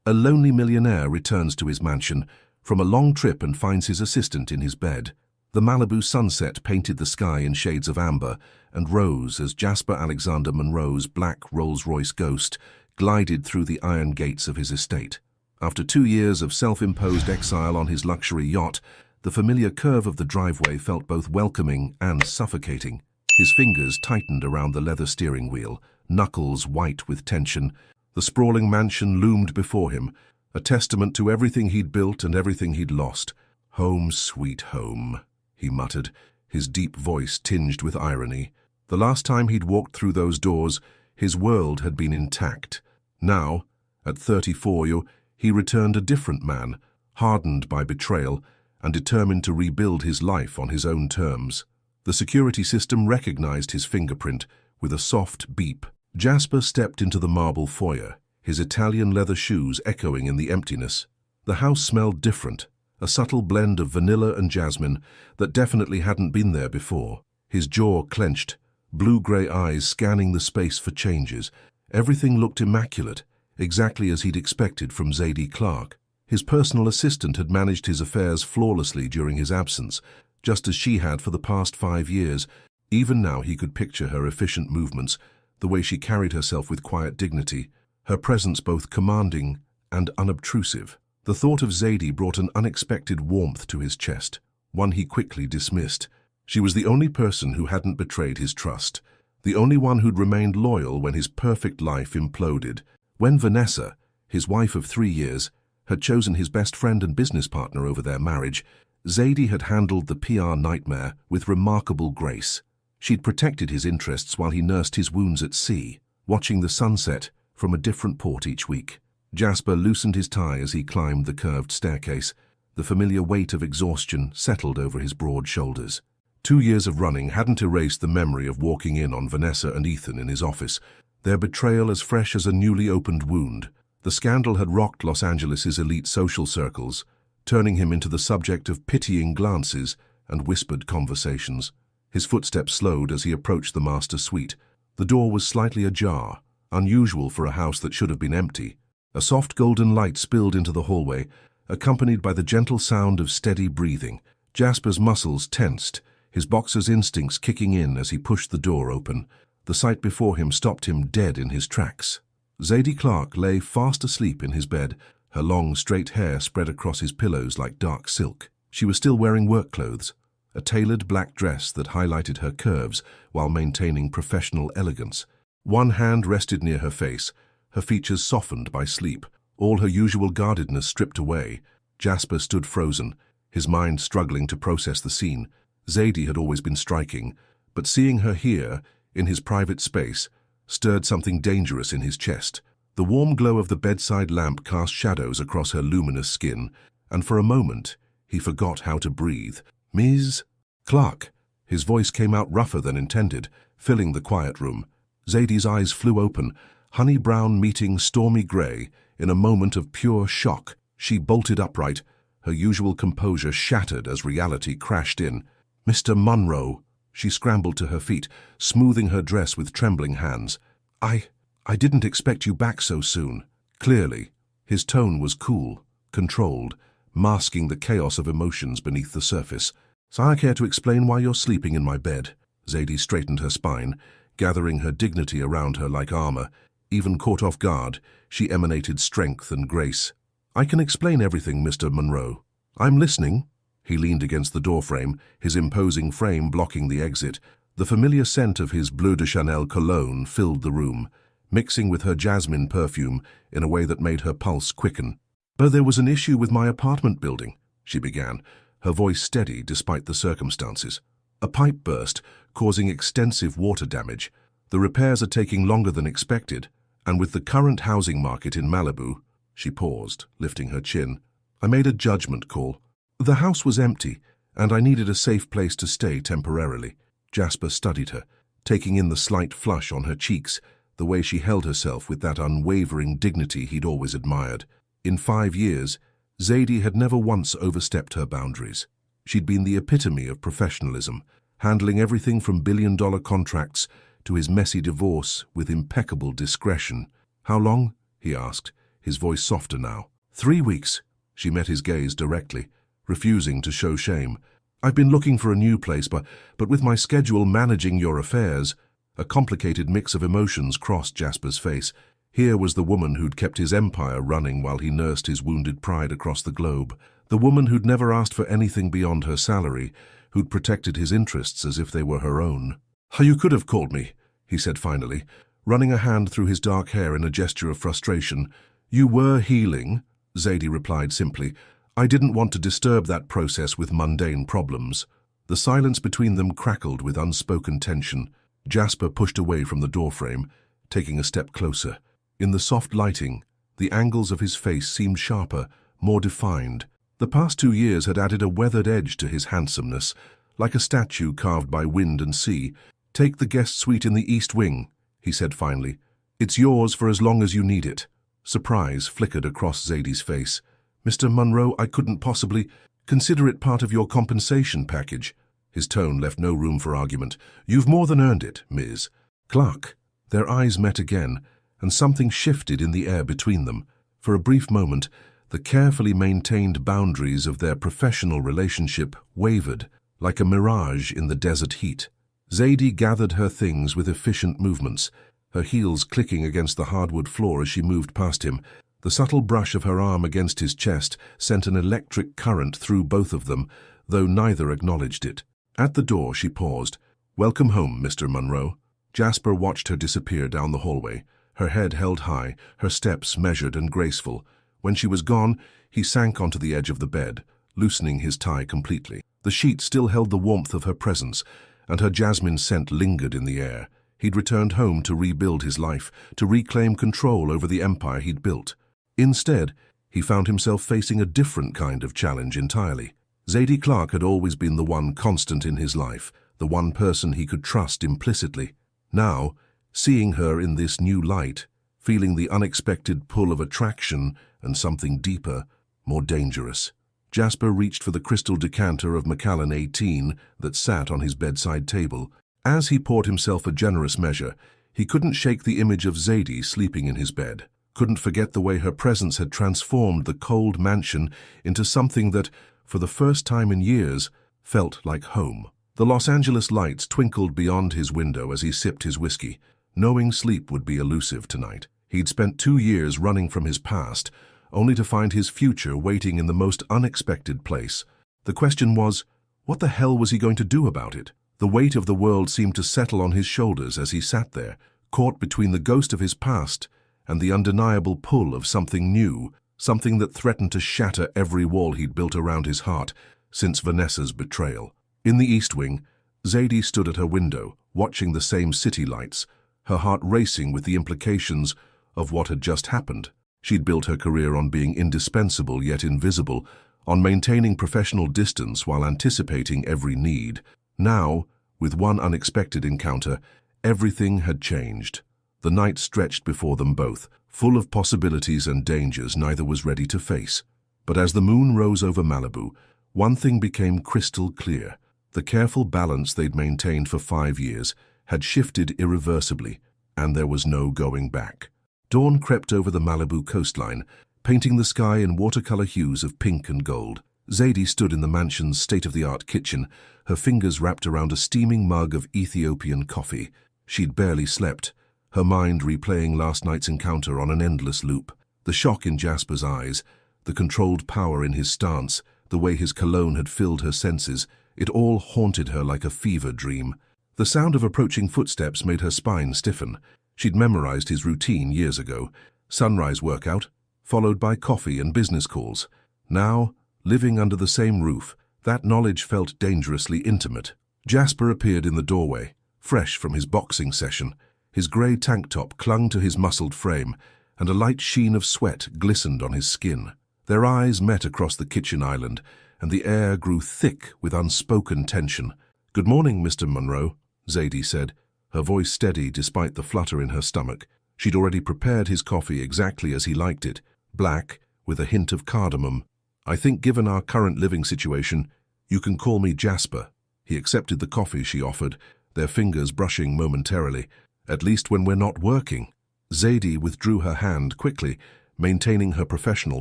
A lonely millionaire returns to his mansion from a long trip and finds his assistant in his bed. The Malibu sunset painted the sky in shades of amber and rose as Jasper Alexander Monroe's black Rolls-Royce Ghost glided through the iron gates of his estate. After 2 years of self-imposed exile on his luxury yacht, the familiar curve of the driveway felt both welcoming and suffocating. His fingers tightened around the leather steering wheel, knuckles white with tension. The sprawling mansion loomed before him, a testament to everything he'd built and everything he'd lost. "Home, sweet home," he muttered, his deep voice tinged with irony. The last time he'd walked through those doors, his world had been intact. Now, at 34, he returned a different man, hardened by betrayal and determined to rebuild his life on his own terms. The security system recognized his fingerprint with a soft beep. Jasper stepped into the marble foyer, his Italian leather shoes echoing in the emptiness. The house smelled different, a subtle blend of vanilla and jasmine that definitely hadn't been there before. His jaw clenched, blue-gray eyes scanning the space for changes. Everything looked immaculate, exactly as he'd expected from Zadie Clark. His personal assistant had managed his affairs flawlessly during his absence, just as she had for the past 5 years. Even now he could picture her efficient movements, the way she carried herself with quiet dignity, her presence both commanding and unobtrusive. The thought of Zadie brought an unexpected warmth to his chest, one he quickly dismissed. She was the only person who hadn't betrayed his trust, the only one who'd remained loyal when his perfect life imploded. When Vanessa, his wife of 3 years, had chosen his best friend and business partner over their marriage, Zadie had handled the PR nightmare with remarkable grace. She'd protected his interests while he nursed his wounds at sea, watching the sunset from a different port each week. Jasper loosened his tie as he climbed the curved staircase. The familiar weight of exhaustion settled over his broad shoulders. 2 years of running hadn't erased the memory of walking in on Vanessa and Ethan in his office, their betrayal as fresh as a newly opened wound. The scandal had rocked Los Angeles' elite social circles, turning him into the subject of pitying glances and whispered conversations. His footsteps slowed as he approached the master suite. The door was slightly ajar, unusual for a house that should have been empty. A soft golden light spilled into the hallway, accompanied by the gentle sound of steady breathing. Jasper's muscles tensed, his boxer's instincts kicking in as he pushed the door open. The sight before him stopped him dead in his tracks. Zadie Clark lay fast asleep in his bed, her long, straight hair spread across his pillows like dark silk. She was still wearing work clothes, a tailored black dress that highlighted her curves while maintaining professional elegance. One hand rested near her face, her features softened by sleep, all her usual guardedness stripped away. Jasper stood frozen, his mind struggling to process the scene. Zadie had always been striking, but seeing her here, in his private space, stirred something dangerous in his chest. The warm glow of the bedside lamp cast shadows across her luminous skin, and for a moment he forgot how to breathe. "Ms. Clark." His voice came out rougher than intended, filling the quiet room. Zadie's eyes flew open, honey brown meeting stormy gray. In a moment of pure shock, she bolted upright, her usual composure shattered as reality crashed in. "Mr. Monroe." She scrambled to her feet, smoothing her dress with trembling hands. I didn't expect you back so soon." Clearly, his tone was cool, controlled, masking the chaos of emotions beneath the surface. "So I care to explain why you're sleeping in my bed?" Zadie straightened her spine, gathering her dignity around her like armor. Even caught off guard, she emanated strength and grace. "I can explain everything, Mr. Monroe." "I'm listening." He leaned against the doorframe, his imposing frame blocking the exit. The familiar scent of his Bleu de Chanel cologne filled the room, mixing with her jasmine perfume in a way that made her pulse quicken. "But there was an issue with my apartment building," she began, her voice steady despite the circumstances. "A pipe burst, causing extensive water damage. The repairs are taking longer than expected, and with the current housing market in Malibu," she paused, lifting her chin, "I made a judgment call. The house was empty, and I needed a safe place to stay temporarily." Jasper studied her, taking in the slight flush on her cheeks, the way she held herself with that unwavering dignity he'd always admired. In 5 years, Zadie had never once overstepped her boundaries. She'd been the epitome of professionalism, handling everything from billion-dollar contracts to his messy divorce with impeccable discretion. "How long?" he asked, his voice softer now. 3 weeks. She met his gaze directly, refusing to show shame. I've been looking for a new place, but with my schedule managing your affairs. A complicated mix of emotions crossed Jasper's face. Here was the woman who'd kept his empire running while he nursed his wounded pride across the globe. The woman who'd never asked for anything beyond her salary, who'd protected his interests as if they were her own. You could have called me, he said finally, running a hand through his dark hair in a gesture of frustration. You were healing, Zadie replied simply. I didn't want to disturb that process with mundane problems. The silence between them crackled with unspoken tension. Jasper pushed away from the doorframe, taking a step closer. In the soft lighting, the angles of his face seemed sharper, more defined. The past 2 years had added a weathered edge to his handsomeness, like a statue carved by wind and sea. Take the guest suite in the East Wing, he said finally. It's yours for as long as you need it. Surprise flickered across Zadie's face. Mr. Munro, I couldn't possibly consider it part of your compensation package. His tone left no room for argument. You've more than earned it, Ms. Clark. Their eyes met again, and something shifted in the air between them. For a brief moment, the carefully maintained boundaries of their professional relationship wavered, like a mirage in the desert heat. Zadie gathered her things with efficient movements, her heels clicking against the hardwood floor as she moved past him. The subtle brush of her arm against his chest sent an electric current through both of them, though neither acknowledged it. At the door, she paused. Welcome home, Mr. Munro. Jasper watched her disappear down the hallway, her head held high, her steps measured and graceful. When she was gone, he sank onto the edge of the bed, loosening his tie completely. The sheet still held the warmth of her presence, and her jasmine scent lingered in the air. He'd returned home to rebuild his life, to reclaim control over the empire he'd built. Instead, he found himself facing a different kind of challenge entirely. Zadie Clark had always been the one constant in his life, the one person he could trust implicitly. Now, seeing her in this new light, feeling the unexpected pull of attraction and something deeper, more dangerous, Jasper reached for the crystal decanter of Macallan 18 that sat on his bedside table. As he poured himself a generous measure, he couldn't shake the image of Zadie sleeping in his bed, couldn't forget the way her presence had transformed the cold mansion into something that, for the first time in years, felt like home. The Los Angeles lights twinkled beyond his window as he sipped his whiskey, knowing sleep would be elusive tonight. He'd spent 2 years running from his past, only to find his future waiting in the most unexpected place. The question was, what the hell was he going to do about it? The weight of the world seemed to settle on his shoulders as he sat there, caught between the ghost of his past and the undeniable pull of something new, something that threatened to shatter every wall he'd built around his heart since Vanessa's betrayal. In the East Wing, Zadie stood at her window, watching the same city lights, her heart racing with the implications of what had just happened. She'd built her career on being indispensable yet invisible, on maintaining professional distance while anticipating every need. Now, with one unexpected encounter, everything had changed. The night stretched before them both, full of possibilities and dangers neither was ready to face. But as the moon rose over Malibu, one thing became crystal clear. The careful balance they'd maintained for 5 years had shifted irreversibly, and there was no going back. Dawn crept over the Malibu coastline, painting the sky in watercolor hues of pink and gold. Zadie stood in the mansion's state-of-the-art kitchen, her fingers wrapped around a steaming mug of Ethiopian coffee. She'd barely slept, her mind replaying last night's encounter on an endless loop. The shock in Jasper's eyes, the controlled power in his stance, the way his cologne had filled her senses, it all haunted her like a fever dream. The sound of approaching footsteps made her spine stiffen. She'd memorized his routine years ago. Sunrise workout, followed by coffee and business calls. Now, living under the same roof, that knowledge felt dangerously intimate. Jasper appeared in the doorway, fresh from his boxing session. His grey tank top clung to his muscled frame, and a light sheen of sweat glistened on his skin. Their eyes met across the kitchen island, and the air grew thick with unspoken tension. "Good morning, Mr. Munro," Zadie said, her voice steady despite the flutter in her stomach. She'd already prepared his coffee exactly as he liked it, black, with a hint of cardamom. "I think given our current living situation, you can call me Jasper." He accepted the coffee she offered, their fingers brushing momentarily. "At least when we're not working." Zadie withdrew her hand quickly, maintaining her professional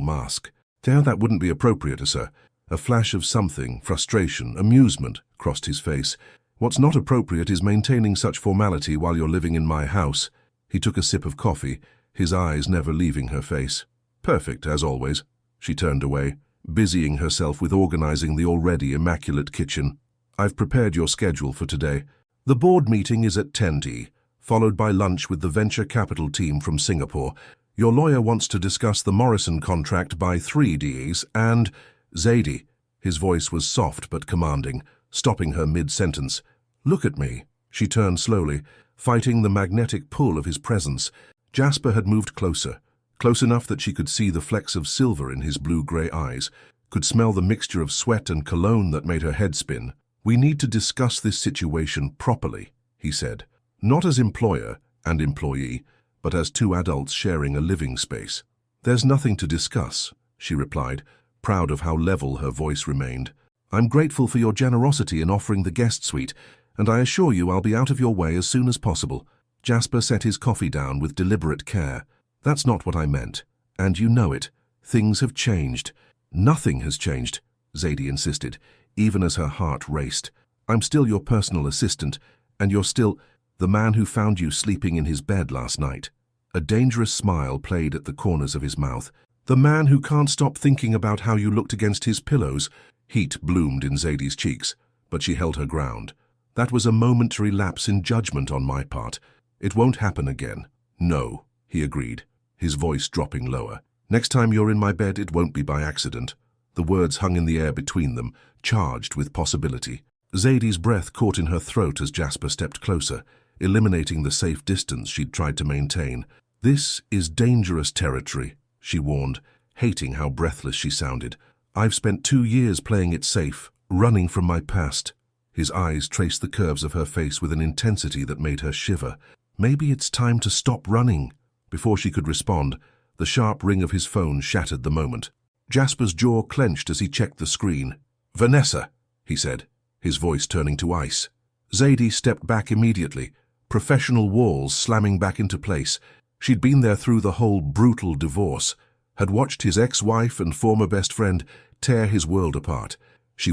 mask. That wouldn't be appropriate, sir. A flash of something, frustration, amusement, crossed his face. What's not appropriate is maintaining such formality while you're living in my house. He took a sip of coffee, his eyes never leaving her face. Perfect, as always. She turned away, busying herself with organizing the already immaculate kitchen. I've prepared your schedule for today. The board meeting is at 10:00, followed by lunch with the venture capital team from Singapore. Your lawyer wants to discuss the Morrison contract by 3:00 and... Zadie. His voice was soft but commanding, stopping her mid-sentence. Look at me. She turned slowly, fighting the magnetic pull of his presence. Jasper had moved closer, close enough that she could see the flecks of silver in his blue-grey eyes, could smell the mixture of sweat and cologne that made her head spin. We need to discuss this situation properly, he said. Not as employer and employee, but as two adults sharing a living space. There's nothing to discuss, she replied, proud of how level her voice remained. I'm grateful for your generosity in offering the guest suite, and I assure you I'll be out of your way as soon as possible. Jasper set his coffee down with deliberate care. That's not what I meant, and you know it. Things have changed. Nothing has changed, Zadie insisted, even as her heart raced. I'm still your personal assistant, and you're still the man who found you sleeping in his bed last night. A dangerous smile played at the corners of his mouth. The man who can't stop thinking about how you looked against his pillows. Heat bloomed in Zadie's cheeks, but she held her ground. That was a momentary lapse in judgment on my part. It won't happen again. No, he agreed, his voice dropping lower. Next time you're in my bed, it won't be by accident. The words hung in the air between them, charged with possibility. Zadie's breath caught in her throat as Jasper stepped closer, eliminating the safe distance she'd tried to maintain. This is dangerous territory, she warned, hating how breathless she sounded. I've spent 2 years playing it safe, running from my past. His eyes traced the curves of her face with an intensity that made her shiver. Maybe it's time to stop running. Before she could respond, the sharp ring of his phone shattered the moment. Jasper's jaw clenched as he checked the screen. Vanessa, he said, his voice turning to ice. Zadie stepped back immediately, professional walls slamming back into place. She'd been there through the whole brutal divorce, had watched his ex-wife and former best friend tear his world apart. She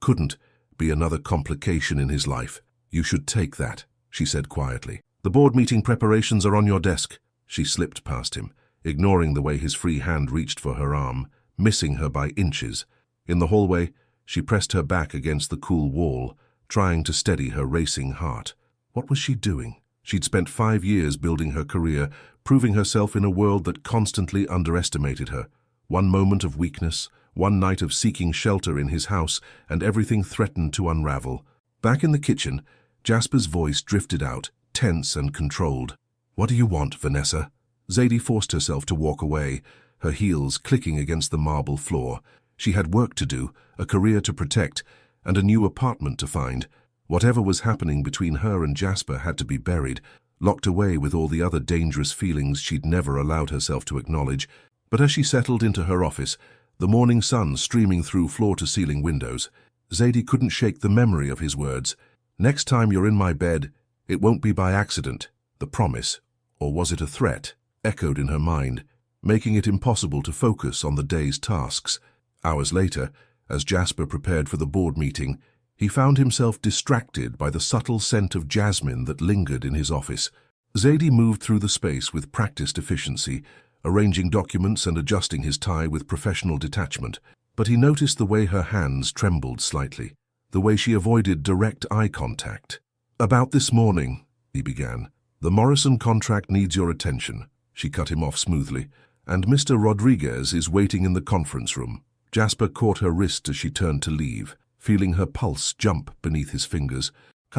couldn't be another complication in his life. You should take that, she said quietly. The board meeting preparations are on your desk. She slipped past him, ignoring the way his free hand reached for her arm, missing her by inches. In the hallway, she pressed her back against the cool wall, trying to steady her racing heart. What was she doing? She'd spent 5 years building her career, proving herself in a world that constantly underestimated her. One moment of weakness, one night of seeking shelter in his house, and everything threatened to unravel. Back in the kitchen, Jasper's voice drifted out, tense and controlled. What do you want, Vanessa? Zadie forced herself to walk away, her heels clicking against the marble floor. She had work to do, a career to protect, and a new apartment to find. Whatever was happening between her and Jasper had to be buried, locked away with all the other dangerous feelings she'd never allowed herself to acknowledge. But as she settled into her office, the morning sun streaming through floor-to-ceiling windows, Zadie couldn't shake the memory of his words. Next time you're in my bed, it won't be by accident. The promise, or was it a threat, echoed in her mind, making it impossible to focus on the day's tasks. Hours later, as Jasper prepared for the board meeting, he found himself distracted by the subtle scent of jasmine that lingered in his office. Zadie moved through the space with practiced efficiency, arranging documents and adjusting his tie with professional detachment. But he noticed the way her hands trembled slightly, the way she avoided direct eye contact. About this morning, he began. The Morrison contract needs your attention, she cut him off smoothly, and Mr. Rodriguez is waiting in the conference room. Jasper caught her wrist as she turned to leave, feeling her pulse jump beneath his fingers.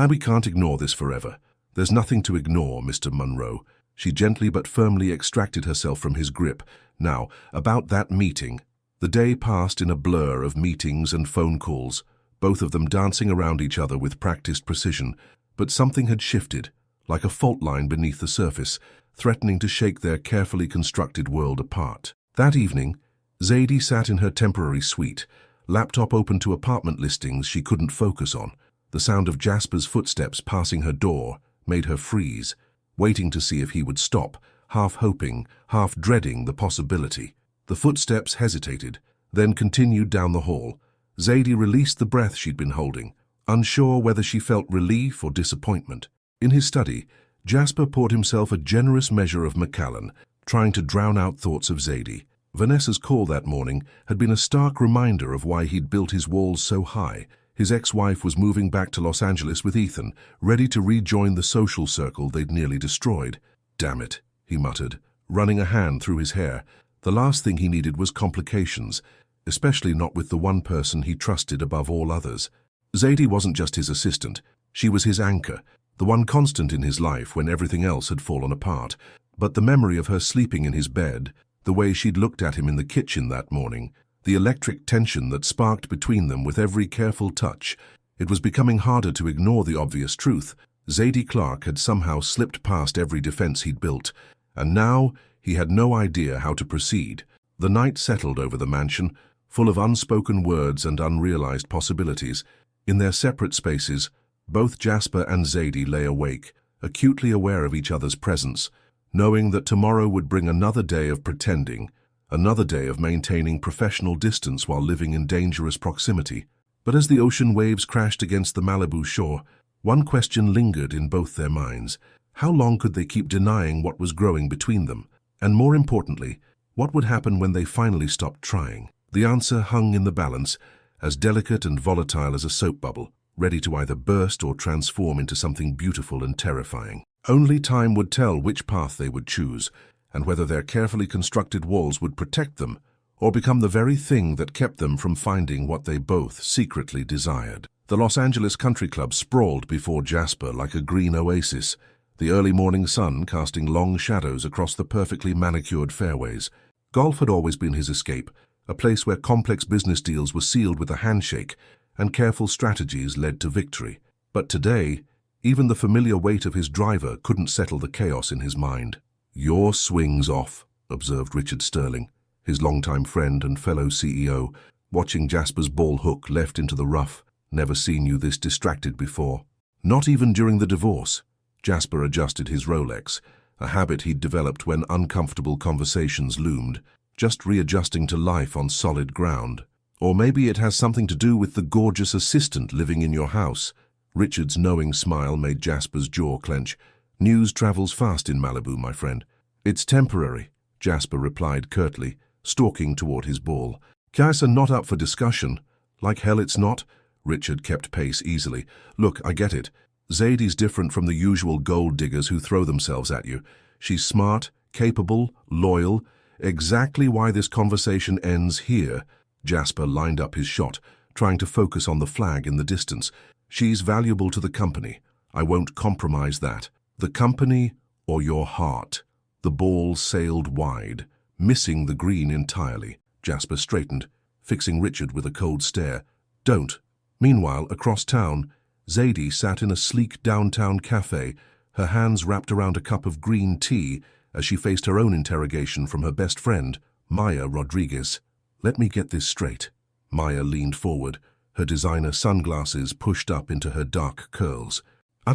We can't ignore this forever. There's nothing to ignore, Mr. Munro. She gently but firmly extracted herself from his grip. Now, about that meeting. The day passed in a blur of meetings and phone calls, both of them dancing around each other with practiced precision. But something had shifted, like a fault line beneath the surface, threatening to shake their carefully constructed world apart. That evening, Zadie sat in her temporary suite, laptop open to apartment listings she couldn't focus on. The sound of Jasper's footsteps passing her door made her freeze, waiting to see if he would stop, half hoping, half dreading the possibility. The footsteps hesitated, then continued down the hall. Zadie released the breath she'd been holding, unsure whether she felt relief or disappointment. In his study, Jasper poured himself a generous measure of Macallan, trying to drown out thoughts of Zadie. Vanessa's call that morning had been a stark reminder of why he'd built his walls so high. His ex-wife was moving back to Los Angeles with Ethan, ready to rejoin the social circle they'd nearly destroyed. "Damn it," he muttered, running a hand through his hair. The last thing he needed was complications, especially not with the one person he trusted above all others. Zadie wasn't just his assistant, she was his anchor, the one constant in his life when everything else had fallen apart. But the memory of her sleeping in his bed, the way she'd looked at him in the kitchen that morning, the electric tension that sparked between them with every careful touch, it was becoming harder to ignore the obvious truth. Zadie Clark had somehow slipped past every defense he'd built, and now he had no idea how to proceed. The night settled over the mansion, full of unspoken words and unrealized possibilities. In their separate spaces, both Jasper and Zadie lay awake, acutely aware of each other's presence, knowing that tomorrow would bring another day of pretending, another day of maintaining professional distance while living in dangerous proximity. But as the ocean waves crashed against the Malibu shore, one question lingered in both their minds. How long could they keep denying what was growing between them? And more importantly, what would happen when they finally stopped trying? The answer hung in the balance, as delicate and volatile as a soap bubble, ready to either burst or transform into something beautiful and terrifying. Only time would tell which path they would choose, and whether their carefully constructed walls would protect them, or become the very thing that kept them from finding what they both secretly desired. The Los Angeles Country Club sprawled before Jasper like a green oasis, the early morning sun casting long shadows across the perfectly manicured fairways. Golf had always been his escape, a place where complex business deals were sealed with a handshake and careful strategies led to victory. But today, even the familiar weight of his driver couldn't settle the chaos in his mind. "Your swing's off," observed Richard Sterling, his longtime friend and fellow CEO, watching Jasper's ball hook left into the rough. "Never seen you this distracted before." Not even during the divorce. Jasper adjusted his Rolex, a habit he'd developed when uncomfortable conversations loomed, just readjusting to life on solid ground. Or maybe it has something to do with the gorgeous assistant living in your house. Richard's knowing smile made Jasper's jaw clench. "News travels fast in Malibu, my friend." "It's temporary," Jasper replied curtly, stalking toward his ball. "Guys are not up for discussion." "Like hell it's not." Richard kept pace easily. "Look, I get it. Zadie's different from the usual gold diggers who throw themselves at you. She's smart, capable, loyal. Exactly why this conversation ends here." Jasper lined up his shot, trying to focus on the flag in the distance. "She's valuable to the company. I won't compromise that. The company or your heart." The ball sailed wide, missing the green entirely. Jasper straightened, fixing Richard with a cold stare. "Don't." Meanwhile, across town, Zadie sat in a sleek downtown cafe, her hands wrapped around a cup of green tea as she faced her own interrogation from her best friend, Maya Rodriguez. "Let me get this straight." Maya leaned forward, her designer sunglasses pushed up into her dark curls.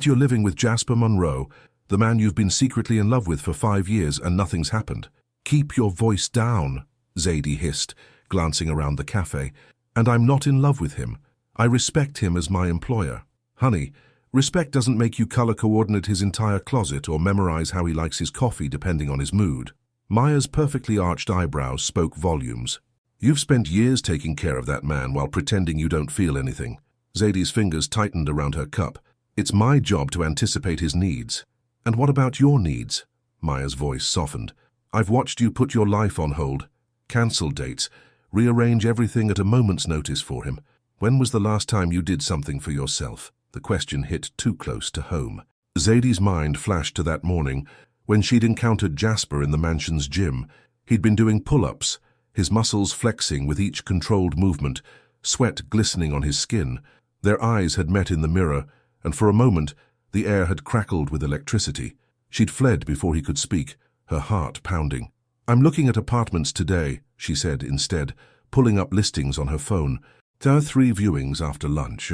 "You're living with Jasper Monroe, the man you've been secretly in love with for 5 years, and nothing's happened." "Keep your voice down," Zadie hissed, glancing around the cafe. "And I'm not in love with him. I respect him as my employer." "Honey, respect doesn't make you color coordinate his entire closet or memorize how he likes his coffee depending on his mood." Maya's perfectly arched eyebrows spoke volumes. "You've spent years taking care of that man while pretending you don't feel anything." Zadie's fingers tightened around her cup. "It's my job to anticipate his needs." "And what about your needs?" Maya's voice softened. "I've watched you put your life on hold, cancel dates, rearrange everything at a moment's notice for him. When was the last time you did something for yourself?" The question hit too close to home. Zadie's mind flashed to that morning when she'd encountered Jasper in the mansion's gym. He'd been doing pull-ups, his muscles flexing with each controlled movement, sweat glistening on his skin. Their eyes had met in the mirror, and for a moment the air had crackled with electricity. She'd fled before he could speak, her heart pounding. "I'm looking at apartments today," she said instead, pulling up listings on her phone. "There are 3 viewings after lunch.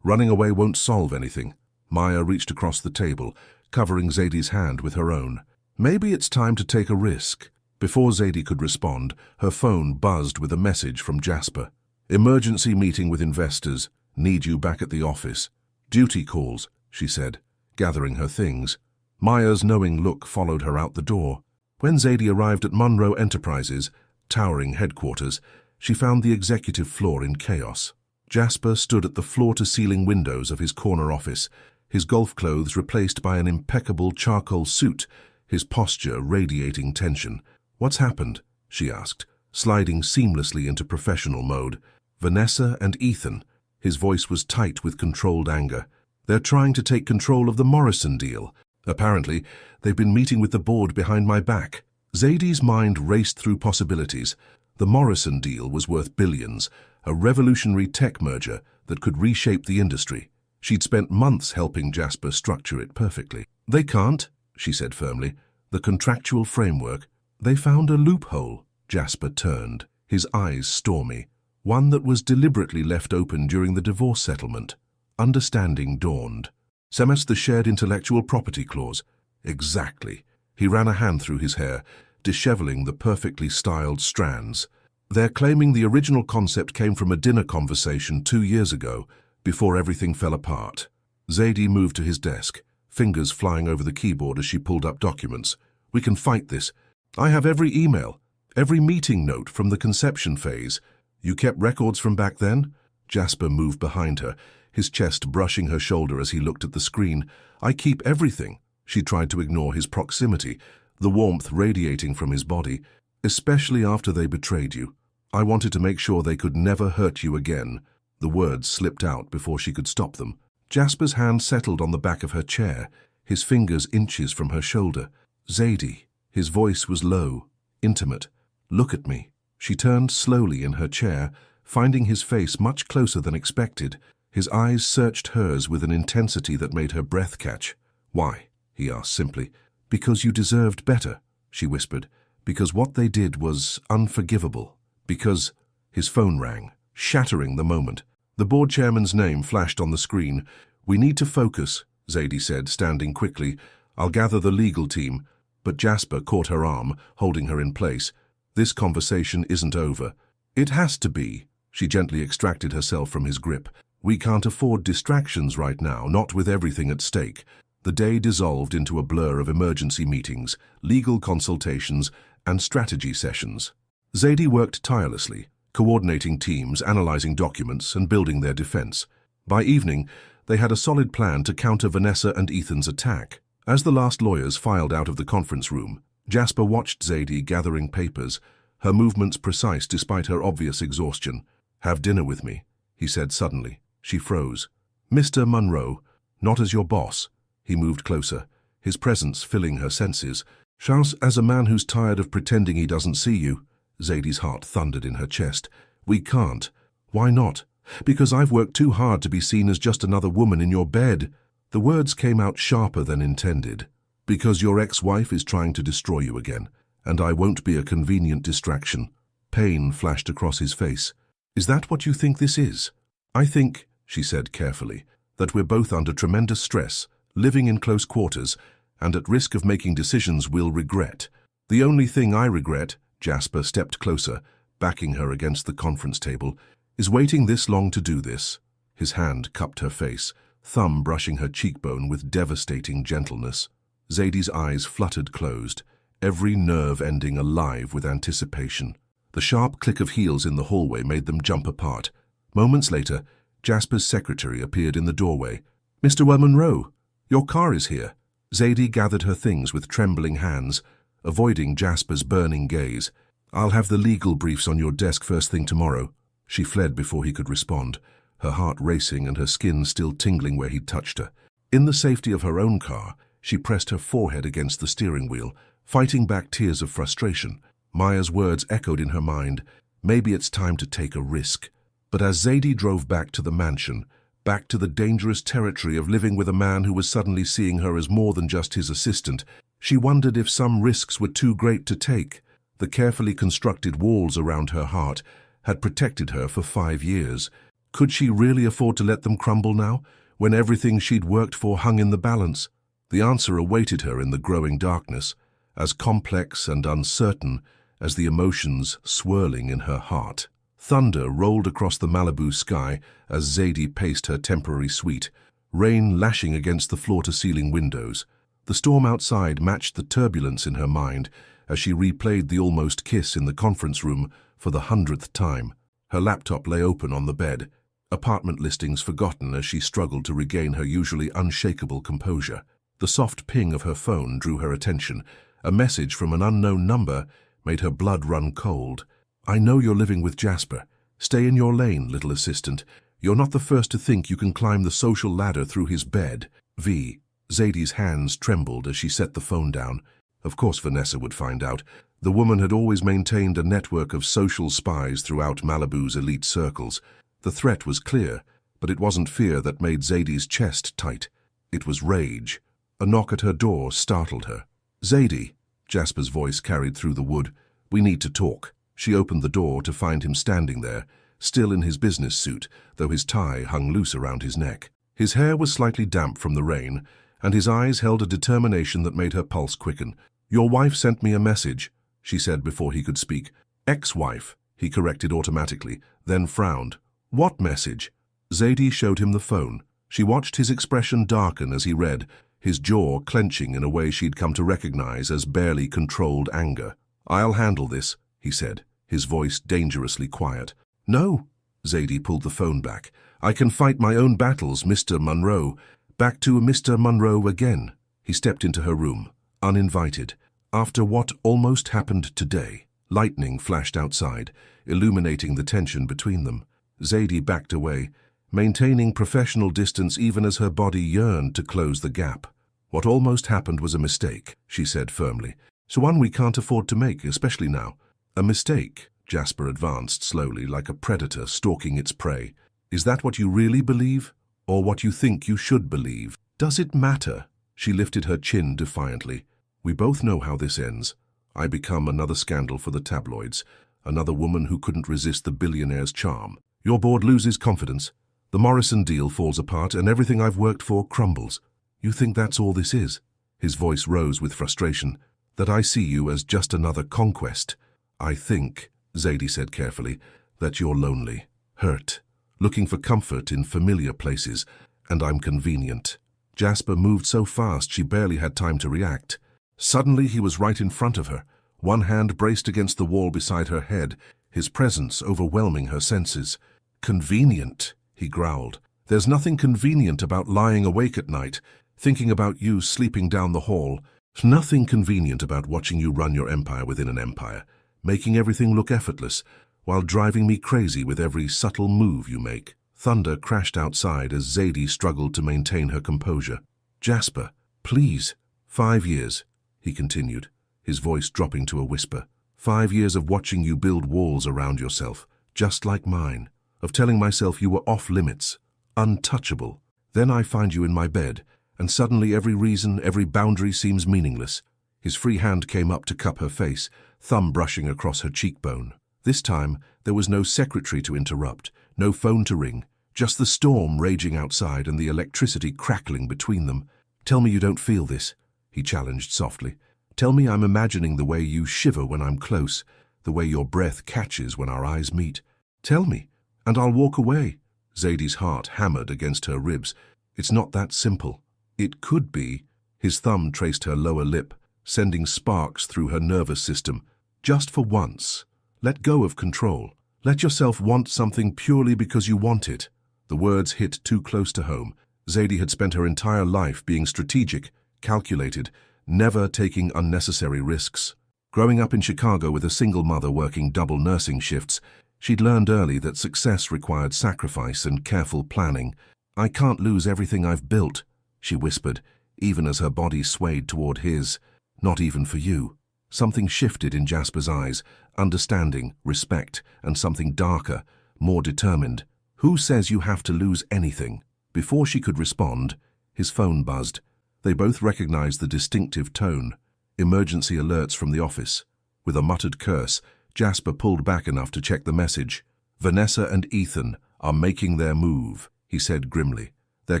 Running away won't solve anything." Maya reached across the table, covering Zadie's hand with her own. Maybe it's time to take a risk. Before Zadie could respond, her phone buzzed with a message from Jasper. Emergency meeting with investors. Need you back at the office. Duty calls, she said, gathering her things. Maya's knowing look followed her out the door. When Zadie arrived at Munro Enterprises, towering headquarters, she found the executive floor in chaos. Jasper stood at the floor-to-ceiling windows of his corner office, his golf clothes replaced by an impeccable charcoal suit, his posture radiating tension. "What's happened?" she asked, sliding seamlessly into professional mode. "Vanessa and Ethan." His voice was tight with controlled anger. "They're trying to take control of the Morrison deal. Apparently, they've been meeting with the board behind my back." Zadie's mind raced through possibilities. The Morrison deal was worth billions, a revolutionary tech merger that could reshape the industry. She'd spent months helping Jasper structure it perfectly. "They can't," she said firmly. "The contractual framework." "They found a loophole." Jasper turned, his eyes stormy, one that was deliberately left open during the divorce settlement. Understanding dawned. "Semes, the shared intellectual property clause." "Exactly." He ran a hand through his hair, disheveling the perfectly styled strands. "They're claiming the original concept came from a dinner conversation 2 years ago, before everything fell apart." Zadie moved to his desk, fingers flying over the keyboard as she pulled up documents. "We can fight this. I have every email, every meeting note from the conception phase. You kept records from back then?" Jasper moved behind her, his chest brushing her shoulder as he looked at the screen. "I keep everything." She tried to ignore his proximity, the warmth radiating from his body. "Especially after they betrayed you. I wanted to make sure they could never hurt you again." The words slipped out before she could stop them. Jasper's hand settled on the back of her chair, his fingers inches from her shoulder. "Zadie." His voice was low, intimate. "Look at me." She turned slowly in her chair, finding his face much closer than expected. His eyes searched hers with an intensity that made her breath catch. "Why?" he asked simply. "Because you deserved better," she whispered. "Because what they did was unforgivable. Because—" His phone rang, shattering the moment. The board chairman's name flashed on the screen. "We need to focus," Zadie said, standing quickly. "I'll gather the legal team." But Jasper caught her arm, holding her in place. "This conversation isn't over." "It has to be." She gently extracted herself from his grip. "We can't afford distractions right now, not with everything at stake." The day dissolved into a blur of emergency meetings, legal consultations, and strategy sessions. Zadie worked tirelessly, coordinating teams, analyzing documents, and building their defense. By evening, they had a solid plan to counter Vanessa and Ethan's attack. As the last lawyers filed out of the conference room, Jasper watched Zadie gathering papers, her movements precise despite her obvious exhaustion. "Have dinner with me," he said suddenly. She froze. "Mr. Munro, not as your boss." He moved closer, his presence filling her senses. "Charles, as a man who's tired of pretending he doesn't see you." Zadie's heart thundered in her chest. "We can't." "Why not?" "Because I've worked too hard to be seen as just another woman in your bed." The words came out sharper than intended. "Because your ex-wife is trying to destroy you again, and I won't be a convenient distraction." Pain flashed across his face. "Is that what you think this is?" "I think," she said carefully, "that we're both under tremendous stress, living in close quarters, and at risk of making decisions we'll regret." "The only thing I regret," Jasper stepped closer, backing her against the conference table, "is waiting this long to do this." His hand cupped her face, thumb brushing her cheekbone with devastating gentleness. Zadie's eyes fluttered closed, every nerve ending alive with anticipation. The sharp click of heels in the hallway made them jump apart. Moments later, Jasper's secretary appeared in the doorway. "Mr. Munro, your car is here." Zadie gathered her things with trembling hands, avoiding Jasper's burning gaze. "I'll have the legal briefs on your desk first thing tomorrow." She fled before he could respond, her heart racing and her skin still tingling where he'd touched her. In the safety of her own car, she pressed her forehead against the steering wheel, fighting back tears of frustration. Maya's words echoed in her mind, "Maybe it's time to take a risk." But as Zadie drove back to the mansion, back to the dangerous territory of living with a man who was suddenly seeing her as more than just his assistant, she wondered if some risks were too great to take. The carefully constructed walls around her heart had protected her for 5 years. Could she really afford to let them crumble now, when everything she'd worked for hung in the balance? The answer awaited her in the growing darkness. as complex and uncertain as the emotions swirling in her heart. Thunder rolled across the Malibu sky as Zadie paced her temporary suite, rain lashing against the floor-to-ceiling windows. The storm outside matched the turbulence in her mind as she replayed the almost kiss in the conference room for the 100th time. Her laptop lay open on the bed, apartment listings forgotten as she struggled to regain her usually unshakable composure. The soft ping of her phone drew her attention. A message from an unknown number made her blood run cold. "I know you're living with Jasper. Stay in your lane, little assistant. You're not the first to think you can climb the social ladder through his bed. V." Zadie's hands trembled as she set the phone down. Of course Vanessa would find out. The woman had always maintained a network of social spies throughout Malibu's elite circles. The threat was clear, but it wasn't fear that made Zadie's chest tight. It was rage. A knock at her door startled her. "Zadie," Jasper's voice carried through the wood. "We need to talk." She opened the door to find him standing there, still in his business suit, though his tie hung loose around his neck. His hair was slightly damp from the rain, and his eyes held a determination that made her pulse quicken. "Your wife sent me a message," she said before he could speak. "Ex-wife," he corrected automatically, then frowned. "What message?" Zadie showed him the phone. She watched his expression darken as he read, his jaw clenching in a way she'd come to recognize as barely controlled anger. "I'll handle this," he said, his voice dangerously quiet. "No," Zadie pulled the phone back. "I can fight my own battles, Mr. Monroe. Back to Mr. Monroe again." He stepped into her room, uninvited. After what almost happened today, lightning flashed outside, illuminating the tension between them. Zadie backed away, maintaining professional distance even as her body yearned to close the gap. "What almost happened was a mistake," she said firmly. "So one we can't afford to make, especially now." "A mistake?" Jasper advanced slowly, like a predator stalking its prey. "Is that what you really believe? Or what you think you should believe? Does it matter?" She lifted her chin defiantly. "We both know how this ends. I become another scandal for the tabloids, another woman who couldn't resist the billionaire's charm. Your board loses confidence. The Morrison deal falls apart and everything I've worked for crumbles. You think that's all this is?" His voice rose with frustration. "That I see you as just another conquest. I think," Zadie said carefully, "that you're lonely, hurt, looking for comfort in familiar places, and I'm convenient." Jasper moved so fast she barely had time to react. Suddenly he was right in front of her, one hand braced against the wall beside her head, his presence overwhelming her senses. "Convenient," he growled. "There's nothing convenient about lying awake at night, thinking about you sleeping down the hall. Nothing convenient about watching you run your empire within an empire, making everything look effortless, while driving me crazy with every subtle move you make." Thunder crashed outside as Zadie struggled to maintain her composure. "Jasper, please." 5 years, he continued, his voice dropping to a whisper. 5 years of watching you build walls around yourself, just like mine, of telling myself you were off limits, untouchable. Then I find you in my bed, and suddenly every reason, every boundary seems meaningless. His free hand came up to cup her face, thumb brushing across her cheekbone. This time, there was no secretary to interrupt, no phone to ring, just the storm raging outside and the electricity crackling between them. "Tell me you don't feel this," he challenged softly. "Tell me I'm imagining the way you shiver when I'm close, the way your breath catches when our eyes meet. Tell me, and I'll walk away." Zadie's heart hammered against her ribs. "It's not that simple." "It could be." His thumb traced her lower lip, sending sparks through her nervous system. "Just for once. Let go of control. Let yourself want something purely because you want it." The words hit too close to home. Zadie had spent her entire life being strategic, calculated, never taking unnecessary risks. Growing up in Chicago with a single mother working double nursing shifts, she'd learned early that success required sacrifice and careful planning. "I can't lose everything I've built," she whispered, even as her body swayed toward his. "Not even for you." Something shifted in Jasper's eyes, understanding, respect, and something darker, more determined. "Who says you have to lose anything?" Before she could respond, his phone buzzed. They both recognized the distinctive tone. Emergency alerts from the office. With a muttered curse, Jasper pulled back enough to check the message. "Vanessa and Ethan are making their move," he said grimly. "They're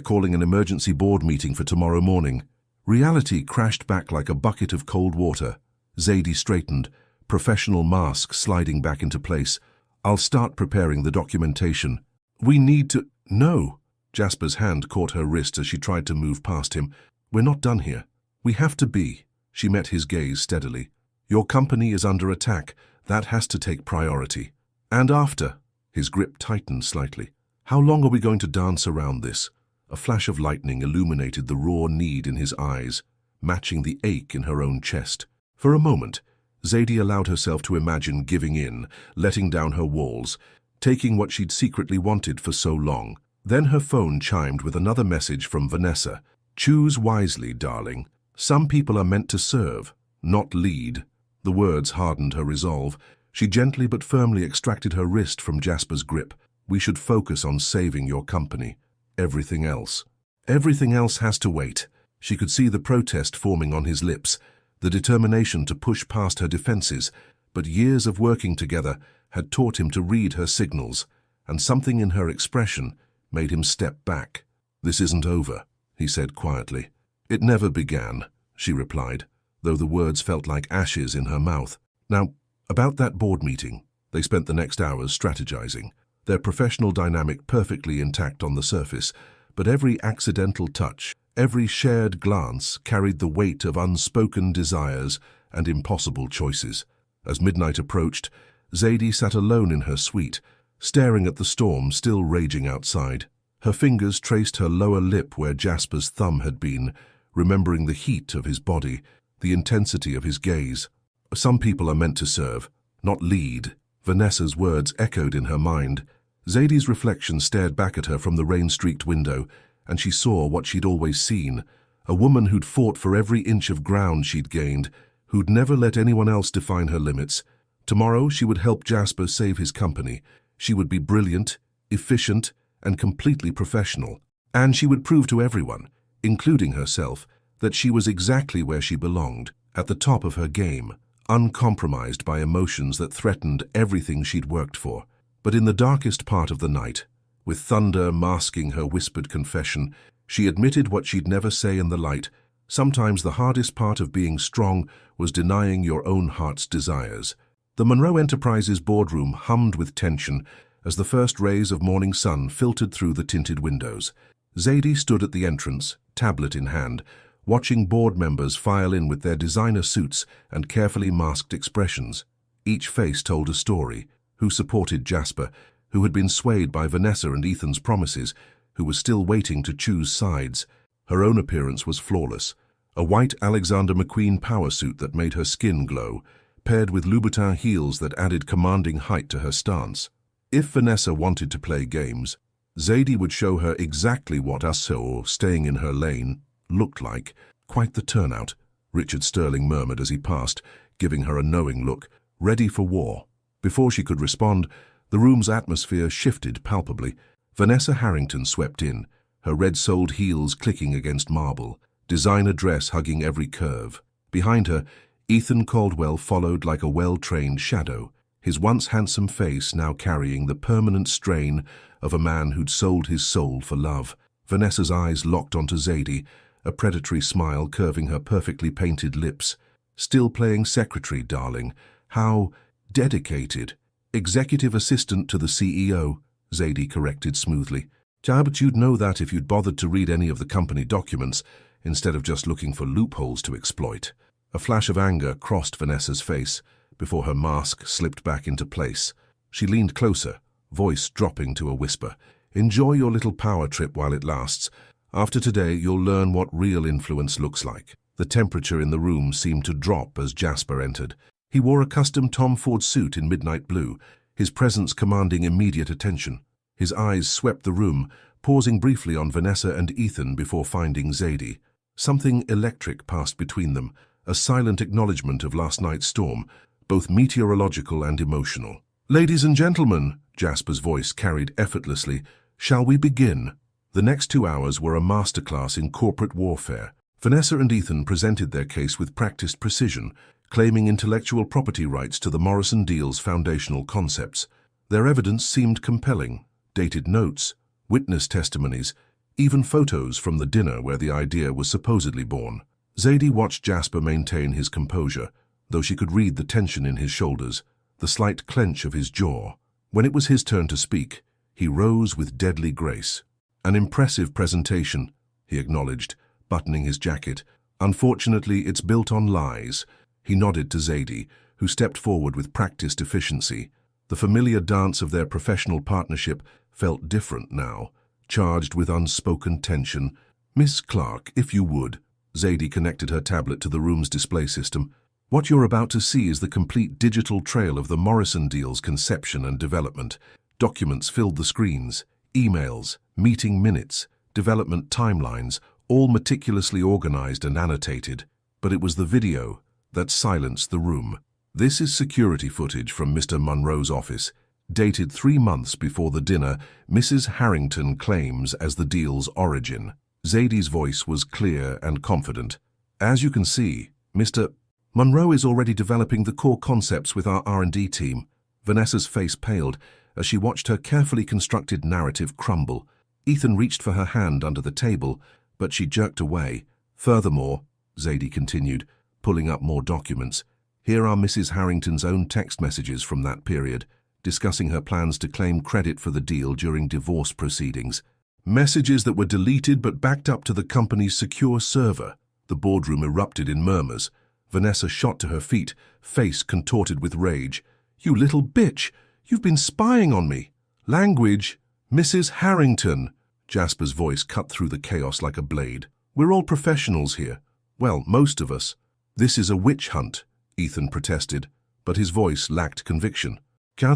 calling an emergency board meeting for tomorrow morning." Reality crashed back like a bucket of cold water. Zadie straightened, professional mask sliding back into place. "I'll start preparing the documentation." "We need to—" "No." Jasper's hand caught her wrist as she tried to move past him. "We're not done here. We have to be." She met his gaze steadily. "Your company is under attack. That has to take priority. And after—" His grip tightened slightly. "How long are we going to dance around this?" A flash of lightning illuminated the raw need in his eyes, matching the ache in her own chest. For a moment, Zadie allowed herself to imagine giving in, letting down her walls, taking what she'd secretly wanted for so long. Then her phone chimed with another message from Vanessa. "Choose wisely, darling. Some people are meant to serve, not lead." The words hardened her resolve. She gently but firmly extracted her wrist from Jasper's grip. "We should focus on saving your company. Everything else has to wait." She could see the protest forming on his lips, the determination to push past her defenses, but years of working together had taught him to read her signals, and something in her expression made him step back. "This isn't over," he said quietly. "It never began," she replied, though the words felt like ashes in her mouth. Now, about that board meeting, they spent the next hours strategizing, their professional dynamic perfectly intact on the surface, but every accidental touch, every shared glance carried the weight of unspoken desires and impossible choices. As midnight approached, Zadie sat alone in her suite, staring at the storm still raging outside. Her fingers traced her lower lip where Jasper's thumb had been, remembering the heat of his body, the intensity of his gaze. "Some people are meant to serve, not lead." Vanessa's words echoed in her mind. Zadie's reflection stared back at her from the rain-streaked window, and she saw what she'd always seen, a woman who'd fought for every inch of ground she'd gained, who'd never let anyone else define her limits. Tomorrow she would help Jasper save his company. She would be brilliant, efficient, and completely professional. And she would prove to everyone, including herself, that she was exactly where she belonged, at the top of her game, uncompromised by emotions that threatened everything she'd worked for. But in the darkest part of the night, with thunder masking her whispered confession, she admitted what she'd never say in the light. Sometimes the hardest part of being strong was denying your own heart's desires. The Monroe Enterprises boardroom hummed with tension as the first rays of morning sun filtered through the tinted windows. Zadie stood at the entrance, tablet in hand, watching board members file in with their designer suits and carefully masked expressions. Each face told a story: who supported Jasper, who had been swayed by Vanessa and Ethan's promises, who was still waiting to choose sides. Her own appearance was flawless, a white Alexander McQueen power suit that made her skin glow, paired with Louboutin heels that added commanding height to her stance. If Vanessa wanted to play games, Zadie would show her exactly what or staying in her lane looked like. "Quite the turnout," Richard Sterling murmured as he passed, giving her a knowing look. "Ready for war." Before she could respond, the room's atmosphere shifted palpably. Vanessa Harrington swept in, her red-soled heels clicking against marble, designer dress hugging every curve. Behind her, Ethan Caldwell followed like a well-trained shadow, his once handsome face now carrying the permanent strain of a man who'd sold his soul for love. Vanessa's eyes locked onto Zadie, a predatory smile curving her perfectly painted lips. "Still playing secretary, darling. How dedicated." "Executive assistant to the CEO, Zadie corrected smoothly. "But you'd know that if you'd bothered to read any of the company documents, instead of just looking for loopholes to exploit." A flash of anger crossed Vanessa's face before her mask slipped back into place. She leaned closer, voice dropping to a whisper. "Enjoy your little power trip while it lasts. After today, you'll learn what real influence looks like." The temperature in the room seemed to drop as Jasper entered. He wore a custom Tom Ford suit in midnight blue, his presence commanding immediate attention. His eyes swept the room, pausing briefly on Vanessa and Ethan before finding Zadie. Something electric passed between them, a silent acknowledgement of last night's storm, both meteorological and emotional. "Ladies and gentlemen," Jasper's voice carried effortlessly, "shall we begin?" The next 2 hours were a masterclass in corporate warfare. Vanessa and Ethan presented their case with practiced precision, claiming intellectual property rights to the Morrison deal's foundational concepts. Their evidence seemed compelling: dated notes, witness testimonies, even photos from the dinner where the idea was supposedly born. Zadie watched Jasper maintain his composure, though she could read the tension in his shoulders, the slight clench of his jaw. When it was his turn to speak, he rose with deadly grace. "An impressive presentation," he acknowledged, buttoning his jacket. "Unfortunately, it's built on lies." He nodded to Zadie, who stepped forward with practiced efficiency. The familiar dance of their professional partnership felt different now, charged with unspoken tension. "Miss Clark, if you would." Zadie connected her tablet to the room's display system. "What you're about to see is the complete digital trail of the Morrison deal's conception and development. Documents filled the screens, emails, meeting minutes, development timelines, all meticulously organized and annotated. But it was the video that silenced the room. This is security footage from Mr. Monroe's office, dated 3 months before the dinner Mrs. Harrington claims as the deal's origin." Zadie's voice was clear and confident. "As you can see, Mr. Monroe is already developing the core concepts with our R&D team." Vanessa's face paled as she watched her carefully constructed narrative crumble. Ethan reached for her hand under the table, but she jerked away. "Furthermore," Zadie continued, pulling up more documents, "here are Mrs. Harrington's own text messages from that period, discussing her plans to claim credit for the deal during divorce proceedings. Messages that were deleted but backed up to the company's secure server." The boardroom erupted in murmurs. Vanessa shot to her feet, face contorted with rage. "You little bitch! You've been spying on me!" "Language! Mrs. Harrington!" Jasper's voice cut through the chaos like a blade. "We're all professionals here. Well, most of us." "This is a witch hunt," Ethan protested, but his voice lacked conviction.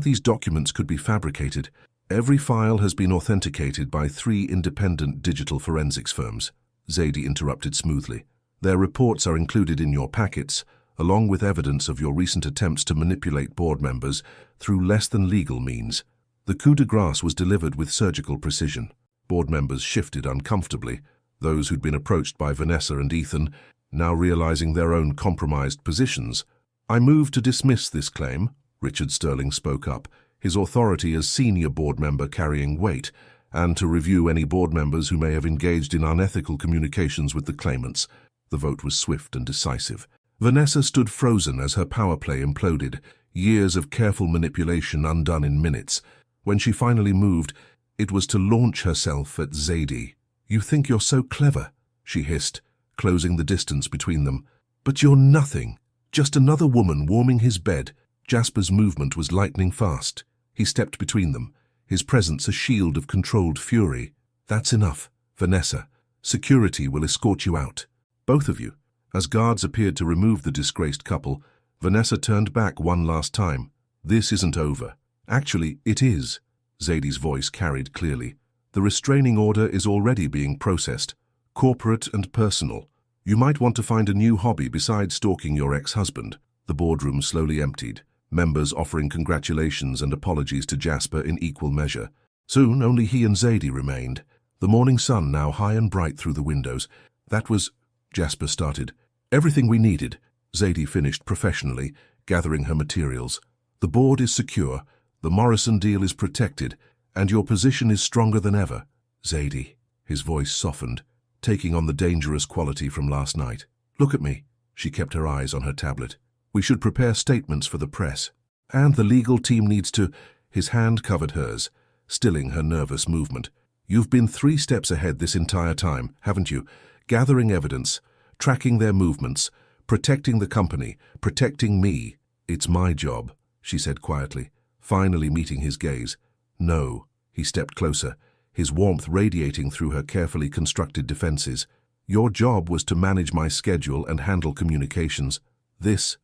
"These documents could be fabricated. Every file has been authenticated by 3 independent digital forensics firms," Zadie interrupted smoothly. "Their reports are included in your packets, along with evidence of your recent attempts to manipulate board members through less than legal means." The coup de grace was delivered with surgical precision. Board members shifted uncomfortably, those who'd been approached by Vanessa and Ethan, now realizing their own compromised positions. "I move to dismiss this claim," Richard Sterling spoke up, his authority as senior board member carrying weight, "and to review any board members who may have engaged in unethical communications with the claimants." The vote was swift and decisive. Vanessa stood frozen as her power play imploded, years of careful manipulation undone in minutes. When she finally moved, it was to launch herself at Zadie. "You think you're so clever," she hissed, closing the distance between them. "But you're nothing. Just another woman warming his bed." Jasper's movement was lightning fast. He stepped between them, his presence a shield of controlled fury. "That's enough, Vanessa. Security will escort you out. Both of you." As guards appeared to remove the disgraced couple, Vanessa turned back one last time. "This isn't over." "Actually, it is," Zadie's voice carried clearly. "The restraining order is already being processed, corporate and personal. You might want to find a new hobby besides stalking your ex-husband." The boardroom slowly emptied, members offering congratulations and apologies to Jasper in equal measure. Soon only he and Zadie remained, the morning sun now high and bright through the windows. "That was," Jasper started. "Everything we needed," Zadie finished professionally, gathering her materials. "The board is secure, the Morrison deal is protected, and your position is stronger than ever." "Zadie," his voice softened, taking on the dangerous quality from last night. "Look at me." She kept her eyes on her tablet. "We should prepare statements for the press. And the legal team needs to—" His hand covered hers, stilling her nervous movement. "You've been 3 steps ahead this entire time, haven't you? Gathering evidence, tracking their movements, protecting the company, protecting me." "It's my job," she said quietly, finally meeting his gaze. "No." He stepped closer, his warmth radiating through her carefully constructed defenses. "Your job was to manage my schedule and handle communications. This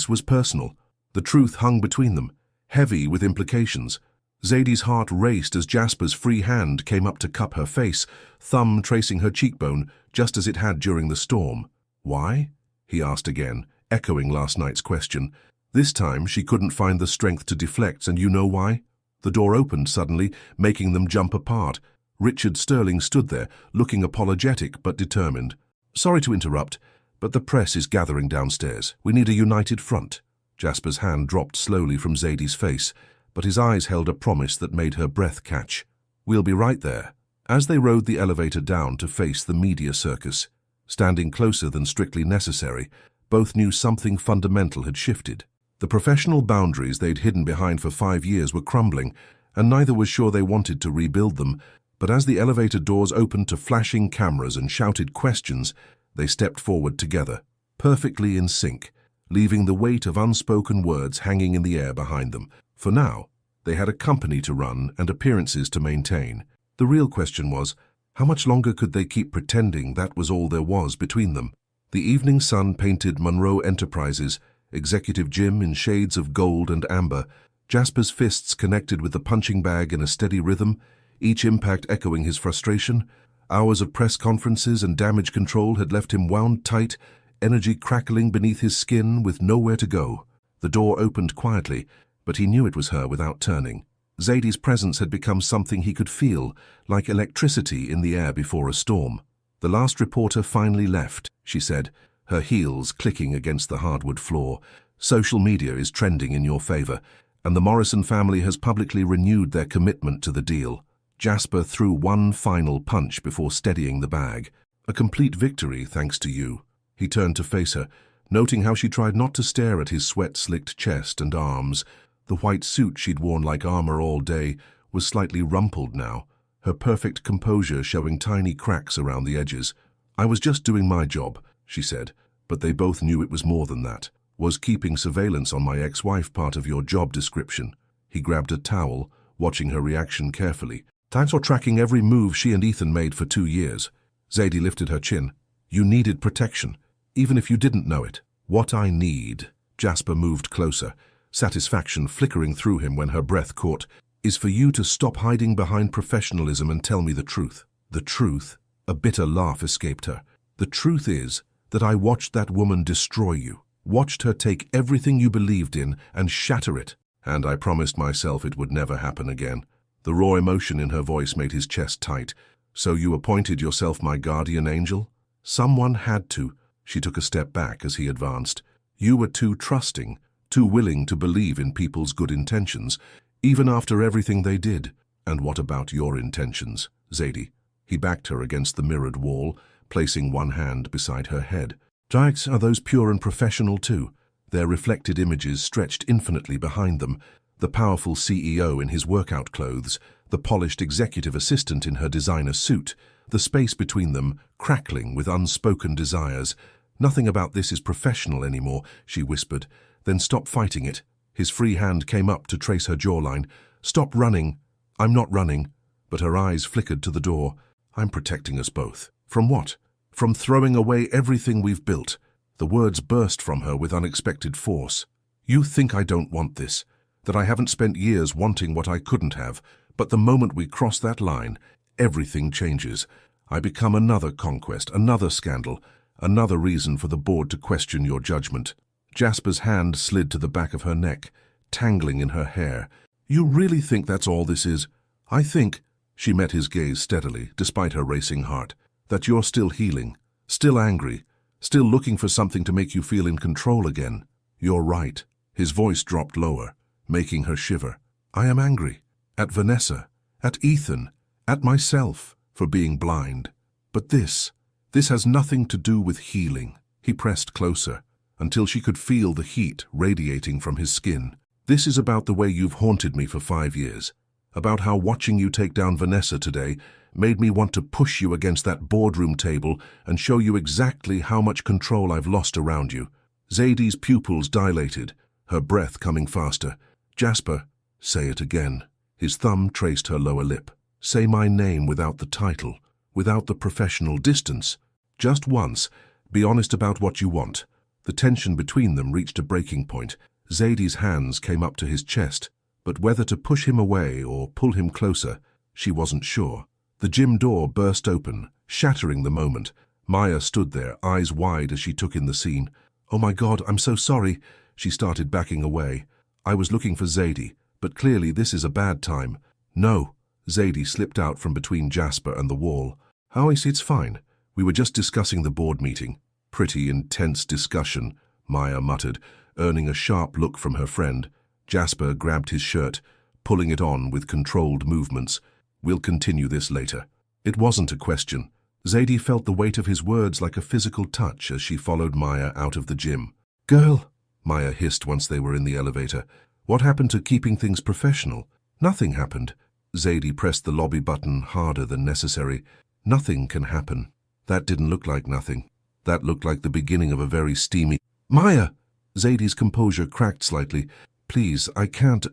was personal. The truth hung between them, heavy with implications." Zadie's heart raced as Jasper's free hand came up to cup her face, thumb tracing her cheekbone, just as it had during the storm. "Why?" he asked again, echoing last night's question. This time she couldn't find the strength to deflect, and you know why? The door opened suddenly, making them jump apart. Richard Sterling stood there, looking apologetic but determined. "Sorry to interrupt, but the press is gathering downstairs. We need a united front." Jasper's hand dropped slowly from Zadie's face, but his eyes held a promise that made her breath catch. "We'll be right there." As they rode the elevator down to face the media circus, standing closer than strictly necessary, Both knew something fundamental had shifted. The professional boundaries they'd hidden behind for 5 years were crumbling, and neither was sure they wanted to rebuild them. But as the elevator doors opened to flashing cameras and shouted questions, they stepped forward together, perfectly in sync, leaving the weight of unspoken words hanging in the air behind them. For now, they had a company to run and appearances to maintain. The real question was, how much longer could they keep pretending that was all there was between them? The evening sun painted Monroe Enterprises, Executive Gym in shades of gold and amber, Jasper's fists connected with the punching bag in a steady rhythm, each impact echoing his frustration. Hours of press conferences and damage control had left him wound tight, energy crackling beneath his skin with nowhere to go. The door opened quietly, but he knew it was her without turning. Zadie's presence had become something he could feel, like electricity in the air before a storm. "The last reporter finally left," she said, her heels clicking against the hardwood floor. "Social media is trending in your favor, and the Morrison family has publicly renewed their commitment to the deal." Jasper threw one final punch before steadying the bag. "A complete victory, thanks to you." He turned to face her, noting how she tried not to stare at his sweat-slicked chest and arms. The white suit she'd worn like armor all day was slightly rumpled now, her perfect composure showing tiny cracks around the edges. "I was just doing my job," she said, but they both knew it was more than that. "Was keeping surveillance on my ex-wife part of your job description?" He grabbed a towel, watching her reaction carefully. "Thanks for tracking every move she and Ethan made for 2 years." Zadie lifted her chin. "You needed protection, even if you didn't know it." "What I need," Jasper moved closer, satisfaction flickering through him when her breath caught, "is for you to stop hiding behind professionalism and tell me the truth." "The truth?" A bitter laugh escaped her. "The truth is that I watched that woman destroy you, watched her take everything you believed in and shatter it, and I promised myself it would never happen again." The raw emotion in her voice made his chest tight. "So you appointed yourself my guardian angel?" "Someone had to." She took a step back as he advanced. "You were too trusting, too willing to believe in people's good intentions, even after everything they did." "And what about your intentions, Zadie?" He backed her against the mirrored wall, placing one hand beside her head. "Jax, are those pure and professional too?" Their reflected images stretched infinitely behind them. The powerful CEO in his workout clothes, the polished executive assistant in her designer suit, the space between them crackling with unspoken desires. "Nothing about this is professional anymore," she whispered. "Then stop fighting it." His free hand came up to trace her jawline. "Stop running." "I'm not running." But her eyes flickered to the door. "I'm protecting us both." "From what?" "From throwing away everything we've built." The words burst from her with unexpected force. "You think I don't want this, that I haven't spent years wanting what I couldn't have, but the moment we cross that line, everything changes. I become another conquest, another scandal, another reason for the board to question your judgment." Jasper's hand slid to the back of her neck, tangling in her hair. "You really think that's all this is?" "I think," she met his gaze steadily, despite her racing heart, "that you're still healing, still angry, still looking for something to make you feel in control again." "You're right." His voice dropped lower, making her shiver. "I am angry. At Vanessa, at Ethan, at myself for being blind. But this has nothing to do with healing." He pressed closer, until she could feel the heat radiating from his skin. "This is about the way you've haunted me for 5 years. About how watching you take down Vanessa today made me want to push you against that boardroom table and show you exactly how much control I've lost around you." Zadie's pupils dilated, her breath coming faster. "Jasper, say it again." His thumb traced her lower lip. "Say my name without the title, without the professional distance. Just once, be honest about what you want." The tension between them reached a breaking point. Zadie's hands came up to his chest, but whether to push him away or pull him closer, she wasn't sure. The gym door burst open, shattering the moment. Maya stood there, eyes wide as she took in the scene. "Oh my God, I'm so sorry." She started backing away. "I was looking for Zadie, but clearly this is a bad time." "No." Zadie slipped out from between Jasper and the wall. "Oh, it's fine. We were just discussing the board meeting." "Pretty intense discussion," Maya muttered, earning a sharp look from her friend. Jasper grabbed his shirt, pulling it on with controlled movements. "We'll continue this later." It wasn't a question. Zadie felt the weight of his words like a physical touch as she followed Maya out of the gym. "Girl," Maya hissed once they were in the elevator. "What happened to keeping things professional?" "Nothing happened." Zadie pressed the lobby button harder than necessary. "Nothing can happen." That didn't look like nothing. That looked like the beginning of a very steamy... "Maya!" Zadie's composure cracked slightly. "Please, I can't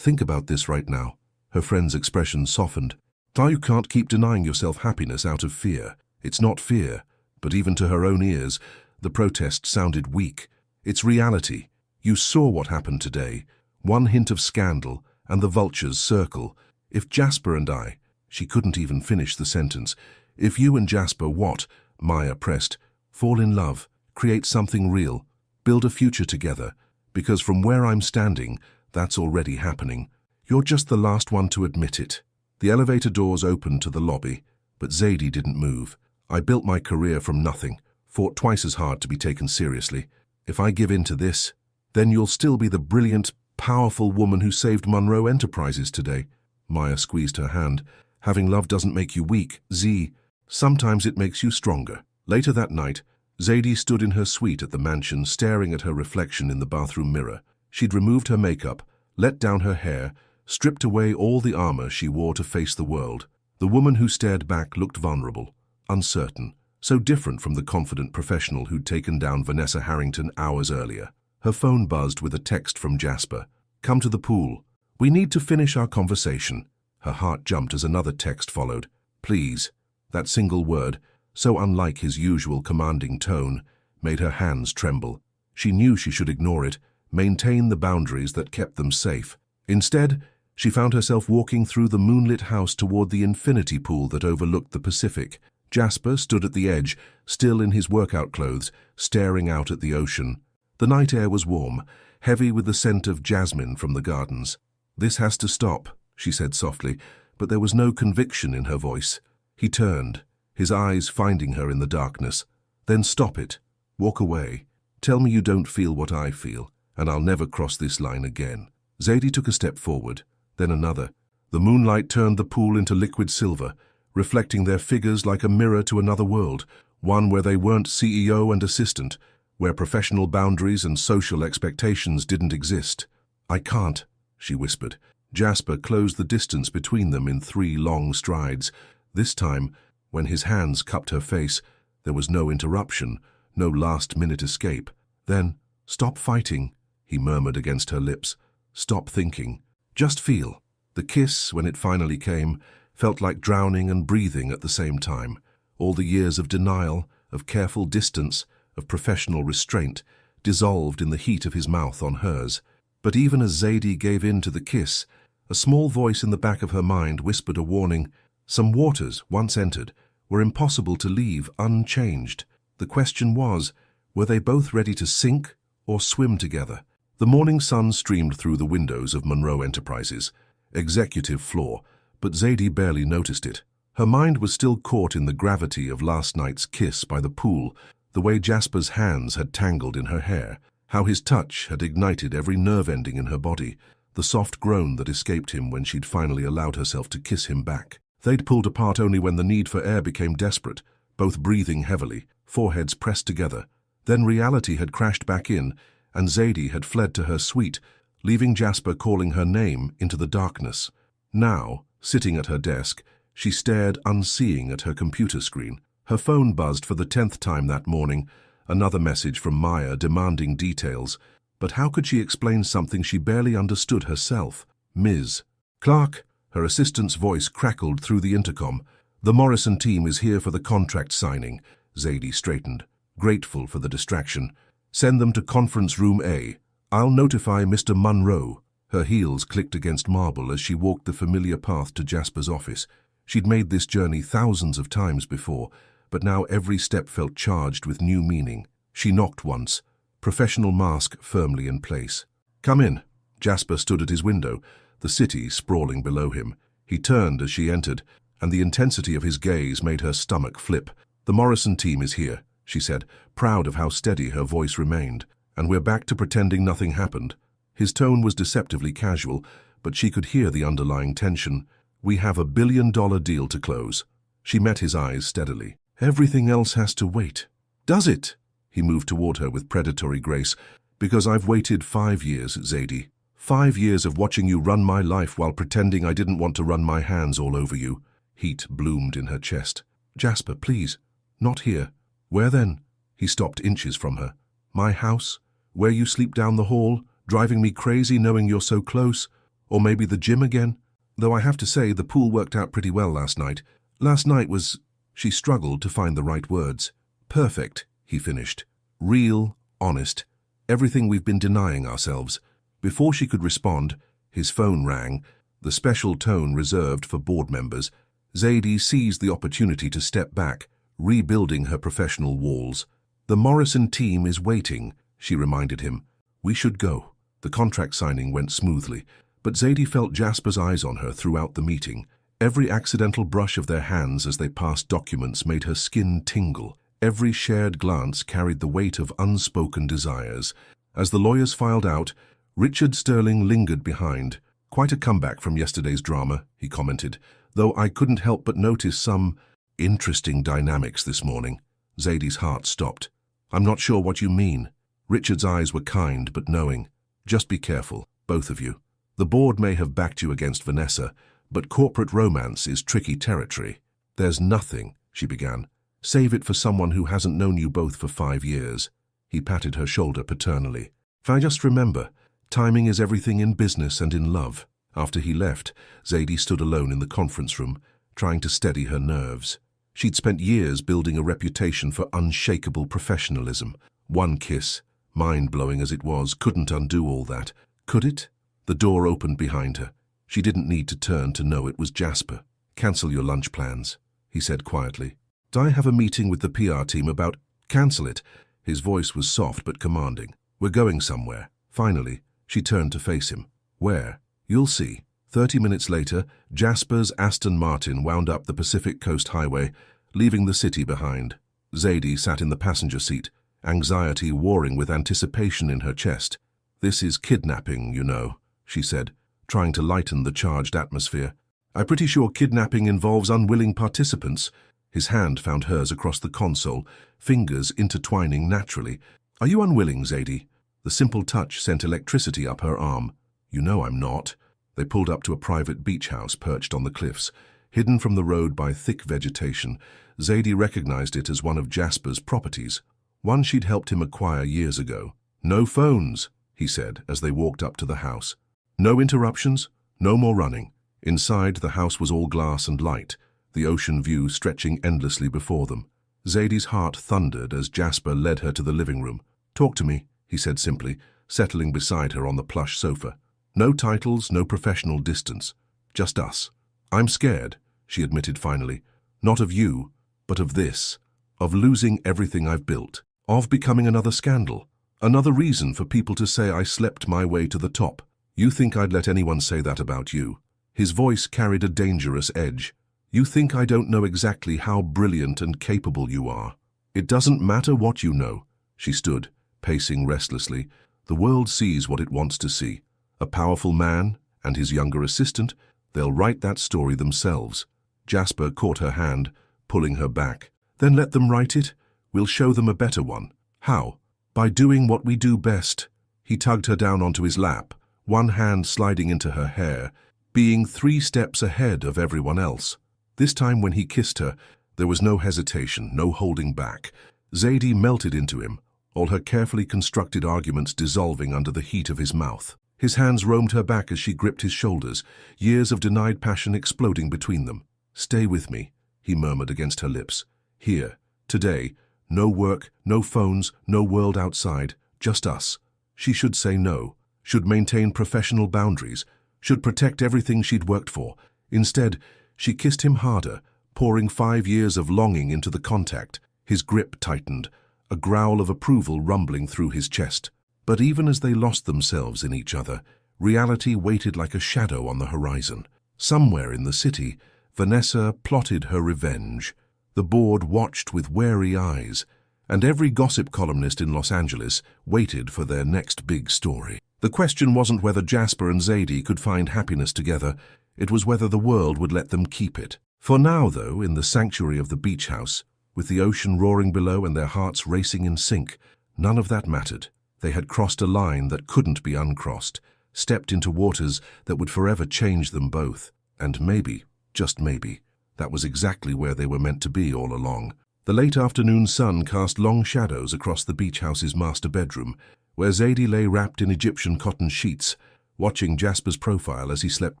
think about this right now." Her friend's expression softened. "You can't keep denying yourself happiness out of fear. It's not fear." But even to her own ears, the protest sounded weak. "It's reality. You saw what happened today. One hint of scandal, and the vultures circle. If Jasper and I..." She couldn't even finish the sentence. "If you and Jasper what?" Maya pressed. "Fall in love, create something real, build a future together. Because from where I'm standing, that's already happening. You're just the last one to admit it." The elevator doors opened to the lobby, but Zadie didn't move. "I built my career from nothing, fought twice as hard to be taken seriously. If I give in to this, then you'll still be the brilliant, powerful woman who saved Monroe Enterprises today." Maya squeezed her hand. "Having love doesn't make you weak, Z. Sometimes it makes you stronger." Later that night, Zadie stood in her suite at the mansion, staring at her reflection in the bathroom mirror. She'd removed her makeup, let down her hair, stripped away all the armor she wore to face the world. The woman who stared back looked vulnerable, uncertain, so different from the confident professional who'd taken down Vanessa Harrington hours earlier. Her phone buzzed with a text from Jasper. "Come to the pool. We need to finish our conversation." Her heart jumped as another text followed. "Please." That single word, so unlike his usual commanding tone, made her hands tremble. She knew she should ignore it, maintain the boundaries that kept them safe. Instead, she found herself walking through the moonlit house toward the infinity pool that overlooked the Pacific. Jasper stood at the edge, still in his workout clothes, staring out at the ocean. The night air was warm, heavy with the scent of jasmine from the gardens. "This has to stop," she said softly, but there was no conviction in her voice. He turned, his eyes finding her in the darkness. "Then stop it. Walk away. Tell me you don't feel what I feel, and I'll never cross this line again." Zadie took a step forward, then another. The moonlight turned the pool into liquid silver, reflecting their figures like a mirror to another world, one where they weren't CEO and assistant, where professional boundaries and social expectations didn't exist. "I can't," she whispered. Jasper closed the distance between them in 3 long strides. This time, when his hands cupped her face, there was no interruption, no last-minute escape. Then, "Stop fighting," he murmured against her lips. "Stop thinking. Just feel." The kiss, when it finally came, felt like drowning and breathing at the same time. All the years of denial, of careful distance, of professional restraint, dissolved in the heat of his mouth on hers. But even as Zadie gave in to the kiss, a small voice in the back of her mind whispered a warning. Some waters, once entered, were impossible to leave unchanged. The question was, were they both ready to sink or swim together? The morning sun streamed through the windows of Monroe Enterprises, executive floor, but Zadie barely noticed it. Her mind was still caught in the gravity of last night's kiss by the pool, the way Jasper's hands had tangled in her hair, how his touch had ignited every nerve ending in her body, the soft groan that escaped him when she'd finally allowed herself to kiss him back. They'd pulled apart only when the need for air became desperate, both breathing heavily, foreheads pressed together. Then reality had crashed back in, and Zadie had fled to her suite, leaving Jasper calling her name into the darkness. Now, sitting at her desk, she stared unseeing at her computer screen. Her phone buzzed for the 10th time that morning, another message from Maya demanding details. But how could she explain something she barely understood herself? "Ms. Clark," her assistant's voice crackled through the intercom. "The Morrison team is here for the contract signing." Zadie straightened, grateful for the distraction. "Send them to conference room A. I'll notify Mr. Monroe." Her heels clicked against marble as she walked the familiar path to Jasper's office. She'd made this journey thousands of times before, but now every step felt charged with new meaning. She knocked once, professional mask firmly in place. "Come in." Jasper stood at his window, the city sprawling below him. He turned as she entered, and the intensity of his gaze made her stomach flip. "The Morrison team is here," she said, proud of how steady her voice remained. "And we're back to pretending nothing happened." His tone was deceptively casual, but she could hear the underlying tension. "We have $1 billion deal to close." She met his eyes steadily. Everything else has to wait. Does it? He moved toward her with predatory grace. Because I've waited 5 years, Zadie. 5 years of watching you run my life while pretending I didn't want to run my hands all over you. Heat bloomed in her chest. Jasper, please. Not here. Where then? He stopped inches from her. My house? Where you sleep down the hall, driving me crazy knowing you're so close? Or maybe the gym again? Though I have to say, the pool worked out pretty well last night. Last night was... She struggled to find the right words. Perfect, he finished. Real, honest. Everything we've been denying ourselves. Before she could respond, his phone rang, the special tone reserved for board members. Zadie seized the opportunity to step back, rebuilding her professional walls. The Morrison team is waiting, she reminded him. We should go. The contract signing went smoothly, but Zadie felt Jasper's eyes on her throughout the meeting. Every accidental brush of their hands as they passed documents made her skin tingle. Every shared glance carried the weight of unspoken desires. As the lawyers filed out, Richard Sterling lingered behind. Quite a comeback from yesterday's drama, he commented, though I couldn't help but notice some interesting dynamics this morning. Zadie's heart stopped. I'm not sure what you mean. Richard's eyes were kind but knowing. Just be careful, both of you. The board may have backed you against Vanessa, but corporate romance is tricky territory. There's nothing, she began. Save it for someone who hasn't known you both for 5 years. He patted her shoulder paternally. Just remember, timing is everything in business and in love. After he left, Zadie stood alone in the conference room, trying to steady her nerves. She'd spent years building a reputation for unshakable professionalism. One kiss, mind-blowing as it was, couldn't undo all that. Could it? The door opened behind her. She didn't need to turn to know it was Jasper. Cancel your lunch plans, he said quietly. I have a meeting with the PR team about... Cancel it. His voice was soft but commanding. We're going somewhere. Finally, she turned to face him. Where? You'll see. 30 minutes later, Jasper's Aston Martin wound up the Pacific Coast Highway, leaving the city behind. Zadie sat in the passenger seat, anxiety warring with anticipation in her chest. This is kidnapping, you know, she said, trying to lighten the charged atmosphere. I'm pretty sure kidnapping involves unwilling participants. His hand found hers across the console, fingers intertwining naturally. Are you unwilling, Zadie? The simple touch sent electricity up her arm. You know I'm not. They pulled up to a private beach house perched on the cliffs. Hidden from the road by thick vegetation, Zadie recognized it as one of Jasper's properties, one she'd helped him acquire years ago. No phones, he said as they walked up to the house. No interruptions, no more running. Inside, the house was all glass and light, the ocean view stretching endlessly before them. Zadie's heart thundered as Jasper led her to the living room. Talk to me, he said simply, settling beside her on the plush sofa. No titles, no professional distance. Just us. I'm scared, she admitted finally. Not of you, but of this. Of losing everything I've built. Of becoming another scandal. Another reason for people to say I slept my way to the top. You think I'd let anyone say that about you? His voice carried a dangerous edge. You think I don't know exactly how brilliant and capable you are? It doesn't matter what you know. She stood, pacing restlessly. The world sees what it wants to see. A powerful man and his younger assistant, they'll write that story themselves. Jasper caught her hand, pulling her back. Then let them write it. We'll show them a better one. How? By doing what we do best. He tugged her down onto his lap, one hand sliding into her hair, being 3 steps ahead of everyone else. This time when he kissed her, there was no hesitation, no holding back. Zadie melted into him, all her carefully constructed arguments dissolving under the heat of his mouth. His hands roamed her back as she gripped his shoulders, years of denied passion exploding between them. Stay with me, he murmured against her lips. Here, today, no work, no phones, no world outside, just us. She should say no, should maintain professional boundaries, should protect everything she'd worked for. Instead, she kissed him harder, pouring 5 years of longing into the contact. His grip tightened, a growl of approval rumbling through his chest. But even as they lost themselves in each other, reality waited like a shadow on the horizon. Somewhere in the city, Vanessa plotted her revenge. The board watched with wary eyes, and every gossip columnist in Los Angeles waited for their next big story. The question wasn't whether Jasper and Zadie could find happiness together, it was whether the world would let them keep it. For now, though, in the sanctuary of the beach house, with the ocean roaring below and their hearts racing in sync, none of that mattered. They had crossed a line that couldn't be uncrossed, stepped into waters that would forever change them both. And maybe, just maybe, that was exactly where they were meant to be all along. The late afternoon sun cast long shadows across the beach house's master bedroom, where Zadie lay wrapped in Egyptian cotton sheets, watching Jasper's profile as he slept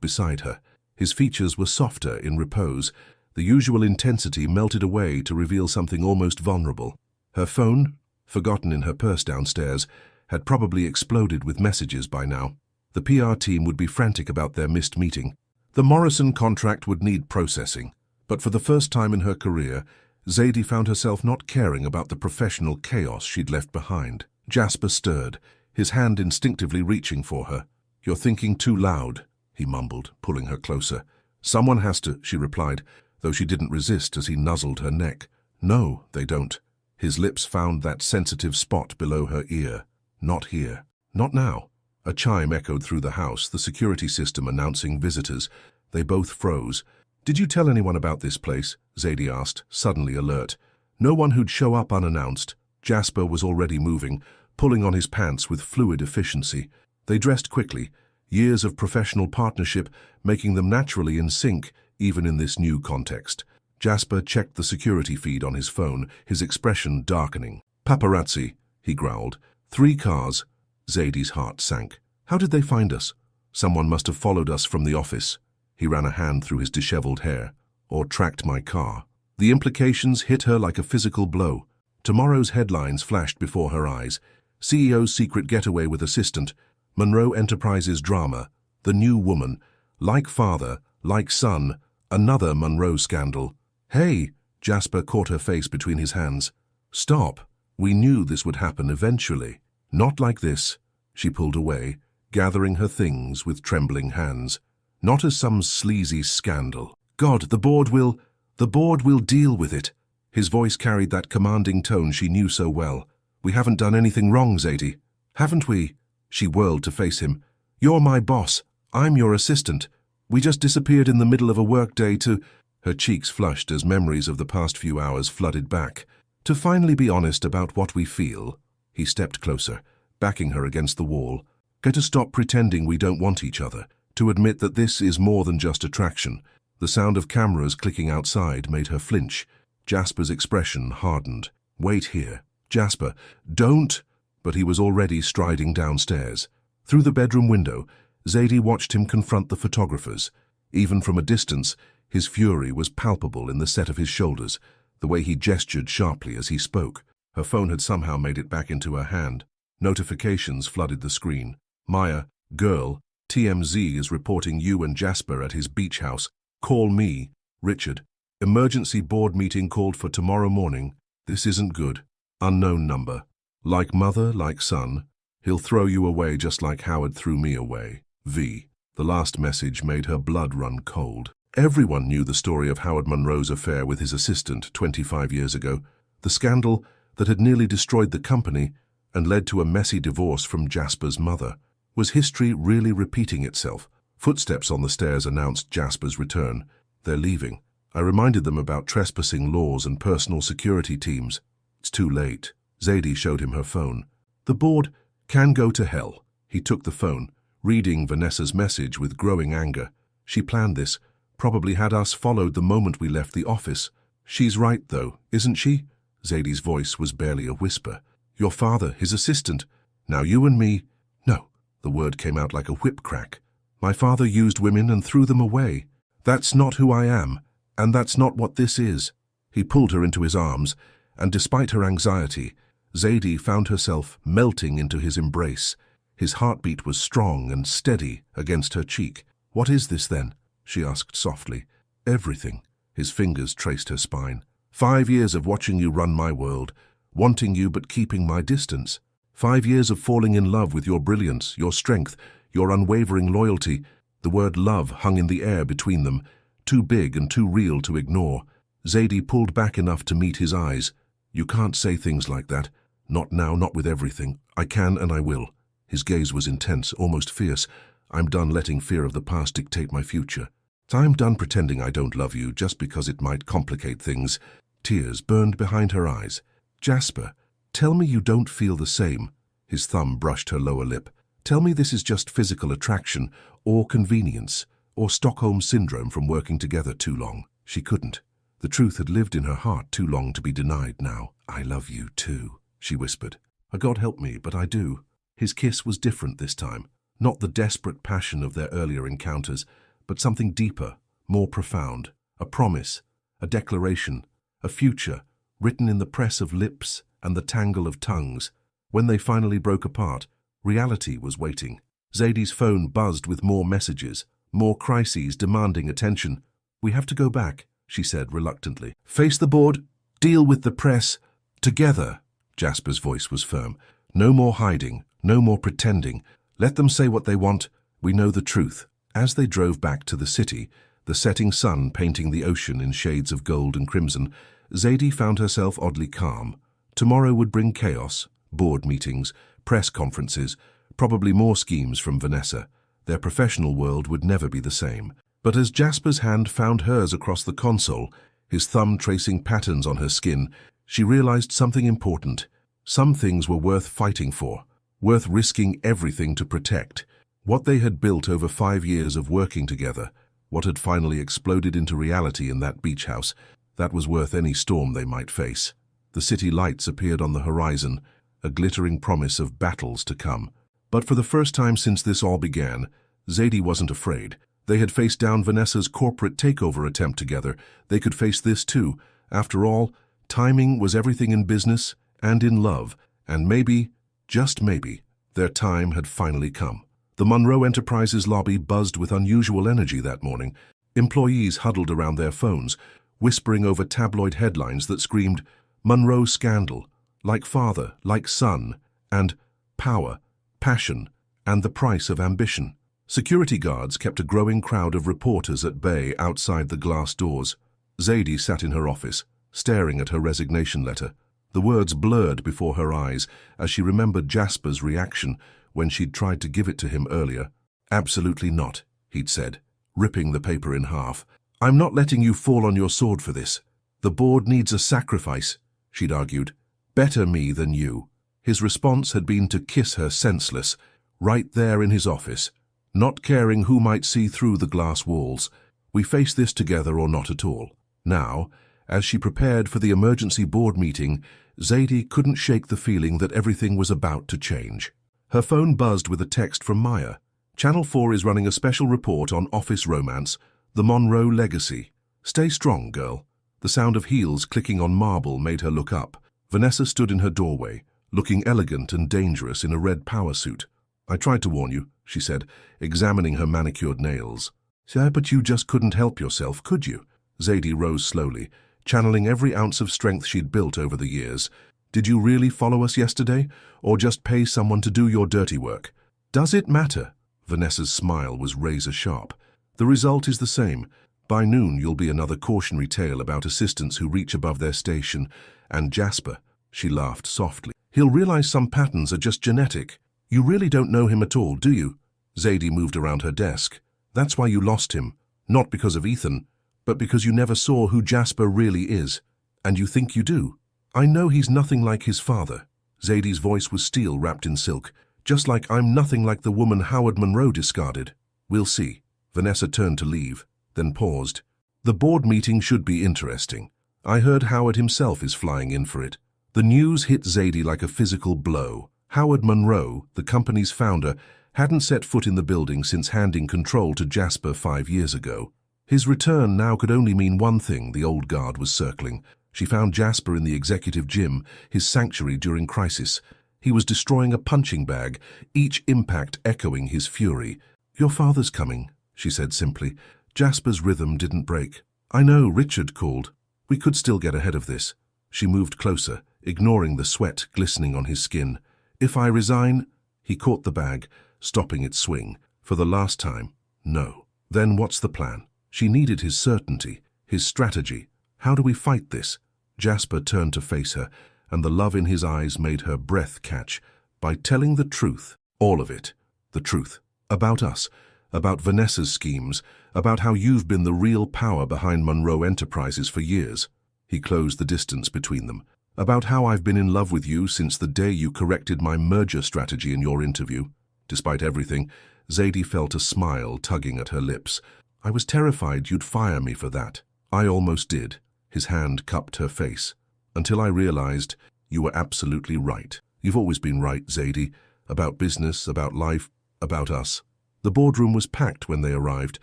beside her. His features were softer in repose. The usual intensity melted away to reveal something almost vulnerable. Her phone, forgotten in her purse downstairs, had probably exploded with messages by now. The PR team would be frantic about their missed meeting. The Morrison contract would need processing. But for the first time in her career, Zadie found herself not caring about the professional chaos she'd left behind. Jasper stirred, his hand instinctively reaching for her. "You're thinking too loud," he mumbled, pulling her closer. "Someone has to," she replied, though she didn't resist as he nuzzled her neck. "No, they don't." His lips found that sensitive spot below her ear. "Not here. Not now." A chime echoed through the house, the security system announcing visitors. They both froze. "Did you tell anyone about this place?" Zadie asked, suddenly alert. No one who'd show up unannounced. Jasper was already moving, pulling on his pants with fluid efficiency. They dressed quickly, years of professional partnership making them naturally in sync, even in this new context. Jasper checked the security feed on his phone, his expression darkening. "Paparazzi," he growled. "3 cars." Zadie's heart sank. "How did they find us?" "Someone must have followed us from the office." He ran a hand through his disheveled hair. "Or tracked my car." The implications hit her like a physical blow. Tomorrow's headlines flashed before her eyes. CEO's secret getaway with assistant, Monroe Enterprises drama, the new woman, like father, like son, another Monroe scandal. "Hey!" Jasper caught her face between his hands. "Stop. We knew this would happen eventually. Not like this." She pulled away, gathering her things with trembling hands. "Not as some sleazy scandal. God, the board will deal with it." His voice carried that commanding tone she knew so well. "We haven't done anything wrong, Zadie." "Haven't we?" She whirled to face him. "You're my boss. I'm your assistant. We just disappeared in the middle of a workday to—" Her cheeks flushed as memories of the past few hours flooded back. "To finally be honest about what we feel." He stepped closer, backing her against the wall. "Go to stop pretending we don't want each other. To admit that this is more than just attraction." The sound of cameras clicking outside made her flinch. Jasper's expression hardened. "Wait here." "Jasper, don't!" But he was already striding downstairs. Through the bedroom window, Zadie watched him confront the photographers. Even from a distance, his fury was palpable in the set of his shoulders, the way he gestured sharply as he spoke. Her phone had somehow made it back into her hand. Notifications flooded the screen. "Maya, girl, TMZ is reporting you and Jasper at his beach house. Call me. Richard. Emergency board meeting called for tomorrow morning. This isn't good. Unknown number. Like mother, like son. He'll throw you away just like Howard threw me away. V." The last message made her blood run cold. Everyone knew the story of Howard Monroe's affair with his assistant 25 years ago. The scandal that had nearly destroyed the company and led to a messy divorce from Jasper's mother. Was history really repeating itself? Footsteps on the stairs announced Jasper's return. "They're leaving. I reminded them about trespassing laws and personal security teams." "It's too late." Zadie showed him her phone. "The board can go to hell." He took the phone, reading Vanessa's message with growing anger. "She planned this, probably had us followed the moment we left the office. She's right, though, isn't she?" Zadie's voice was barely a whisper. "Your father, his assistant. Now you and me—" "No." The word came out like a whip crack. "My father used women and threw them away. That's not who I am, and that's not what this is." He pulled her into his arms, and despite her anxiety, Zadie found herself melting into his embrace. His heartbeat was strong and steady against her cheek. "What is this, then?" she asked softly. "Everything." His fingers traced her spine. 5 years of watching you run my world, wanting you but keeping my distance. 5 years of falling in love with your brilliance, your strength, your unwavering loyalty." The word love hung in the air between them, too big and too real to ignore. Zadie pulled back enough to meet his eyes. "You can't say things like that. Not now, not with everything. I can and I will." His gaze was intense, almost fierce. "I'm done letting fear of the past dictate my future." I'm done pretending I don't love you just because it might complicate things. Tears burned behind her eyes. Jasper, tell me you don't feel the same. His thumb brushed her lower lip. Tell me this is just physical attraction, or convenience, or Stockholm Syndrome from working together too long. She couldn't. The truth had lived in her heart too long to be denied now. I love you too, she whispered. God help me, but I do. His kiss was different this time. Not the desperate passion of their earlier encounters, but something deeper, more profound. A promise, a declaration, a future, written in the press of lips and the tangle of tongues. When they finally broke apart, reality was waiting. Zadie's phone buzzed with more messages, more crises demanding attention. We have to go back, she said reluctantly. Face the board, deal with the press, together. Jasper's voice was firm. No more hiding, no more pretending. Let them say what they want. We know the truth. As they drove back to the city, the setting sun painting the ocean in shades of gold and crimson, Zadie found herself oddly calm. Tomorrow would bring chaos, board meetings, press conferences, probably more schemes from Vanessa. Their professional world would never be the same. But as Jasper's hand found hers across the console, his thumb tracing patterns on her skin, she realized something important. Some things were worth fighting for, worth risking everything to protect. What they had built over 5 years of working together, what had finally exploded into reality in that beach house, that was worth any storm they might face. The city lights appeared on the horizon, a glittering promise of battles to come. But for the first time since this all began, Zadie wasn't afraid. They had faced down Vanessa's corporate takeover attempt together. They could face this too. After all, timing was everything in business and in love, and maybe, just maybe, their time had finally come. The Monroe Enterprises lobby buzzed with unusual energy that morning. Employees huddled around their phones, whispering over tabloid headlines that screamed, Monroe scandal, like father, like son, and power, passion, and the price of ambition. Security guards kept a growing crowd of reporters at bay outside the glass doors. Zadie sat in her office, staring at her resignation letter. The words blurred before her eyes as she remembered Jasper's reaction when she'd tried to give it to him earlier. Absolutely not, he'd said, ripping the paper in half. I'm not letting you fall on your sword for this. The board needs a sacrifice, she'd argued. Better me than you. His response had been to kiss her senseless, right there in his office, not caring who might see through the glass walls. We face this together or not at all. Now, as she prepared for the emergency board meeting, Zadie couldn't shake the feeling that everything was about to change. Her phone buzzed with a text from Maya. Channel 4 is running a special report on office romance, the Monroe legacy. Stay strong, girl. The sound of heels clicking on marble made her look up. Vanessa stood in her doorway, looking elegant and dangerous in a red power suit. I tried to warn you, she said, examining her manicured nails. Yeah, but you just couldn't help yourself, could you? Zadie rose slowly, channeling every ounce of strength she'd built over the years. Did you really follow us yesterday, or just pay someone to do your dirty work? Does it matter? Vanessa's smile was razor-sharp. The result is the same. By noon you'll be another cautionary tale about assistants who reach above their station. And Jasper, she laughed softly. He'll realize some patterns are just genetic. You really don't know him at all, do you? Zadie moved around her desk. That's why you lost him. Not because of Ethan, but because you never saw who Jasper really is. And you think you do. I know he's nothing like his father. Zadie's voice was steel wrapped in silk. Just like I'm nothing like the woman Howard Monroe discarded. We'll see. Vanessa turned to leave, then paused. The board meeting should be interesting. I heard Howard himself is flying in for it. The news hit Zadie like a physical blow. Howard Monroe, the company's founder, hadn't set foot in the building since handing control to Jasper 5 years ago. His return now could only mean one thing. The old guard was circling. She found Jasper in the executive gym, his sanctuary during crisis. He was destroying a punching bag, each impact echoing his fury. Your father's coming, she said simply. Jasper's rhythm didn't break. I know, Richard called. We could still get ahead of this. She moved closer, ignoring the sweat glistening on his skin. If I resign? He caught the bag, stopping its swing. For the last time, no. Then what's the plan? She needed his certainty, his strategy. How do we fight this? Jasper turned to face her, and the love in his eyes made her breath catch. By telling the truth, all of it. The truth. About us. about Vanessa's schemes, about how you've been the real power behind Monroe Enterprises for years. He closed the distance between them. About how I've been in love with you since the day you corrected my merger strategy in your interview. Despite everything, Zadie felt a smile tugging at her lips. I was terrified you'd fire me for that. I almost did. His hand cupped her face. Until I realized you were absolutely right. You've always been right, Zadie. About business, about life, about us. The boardroom was packed when they arrived.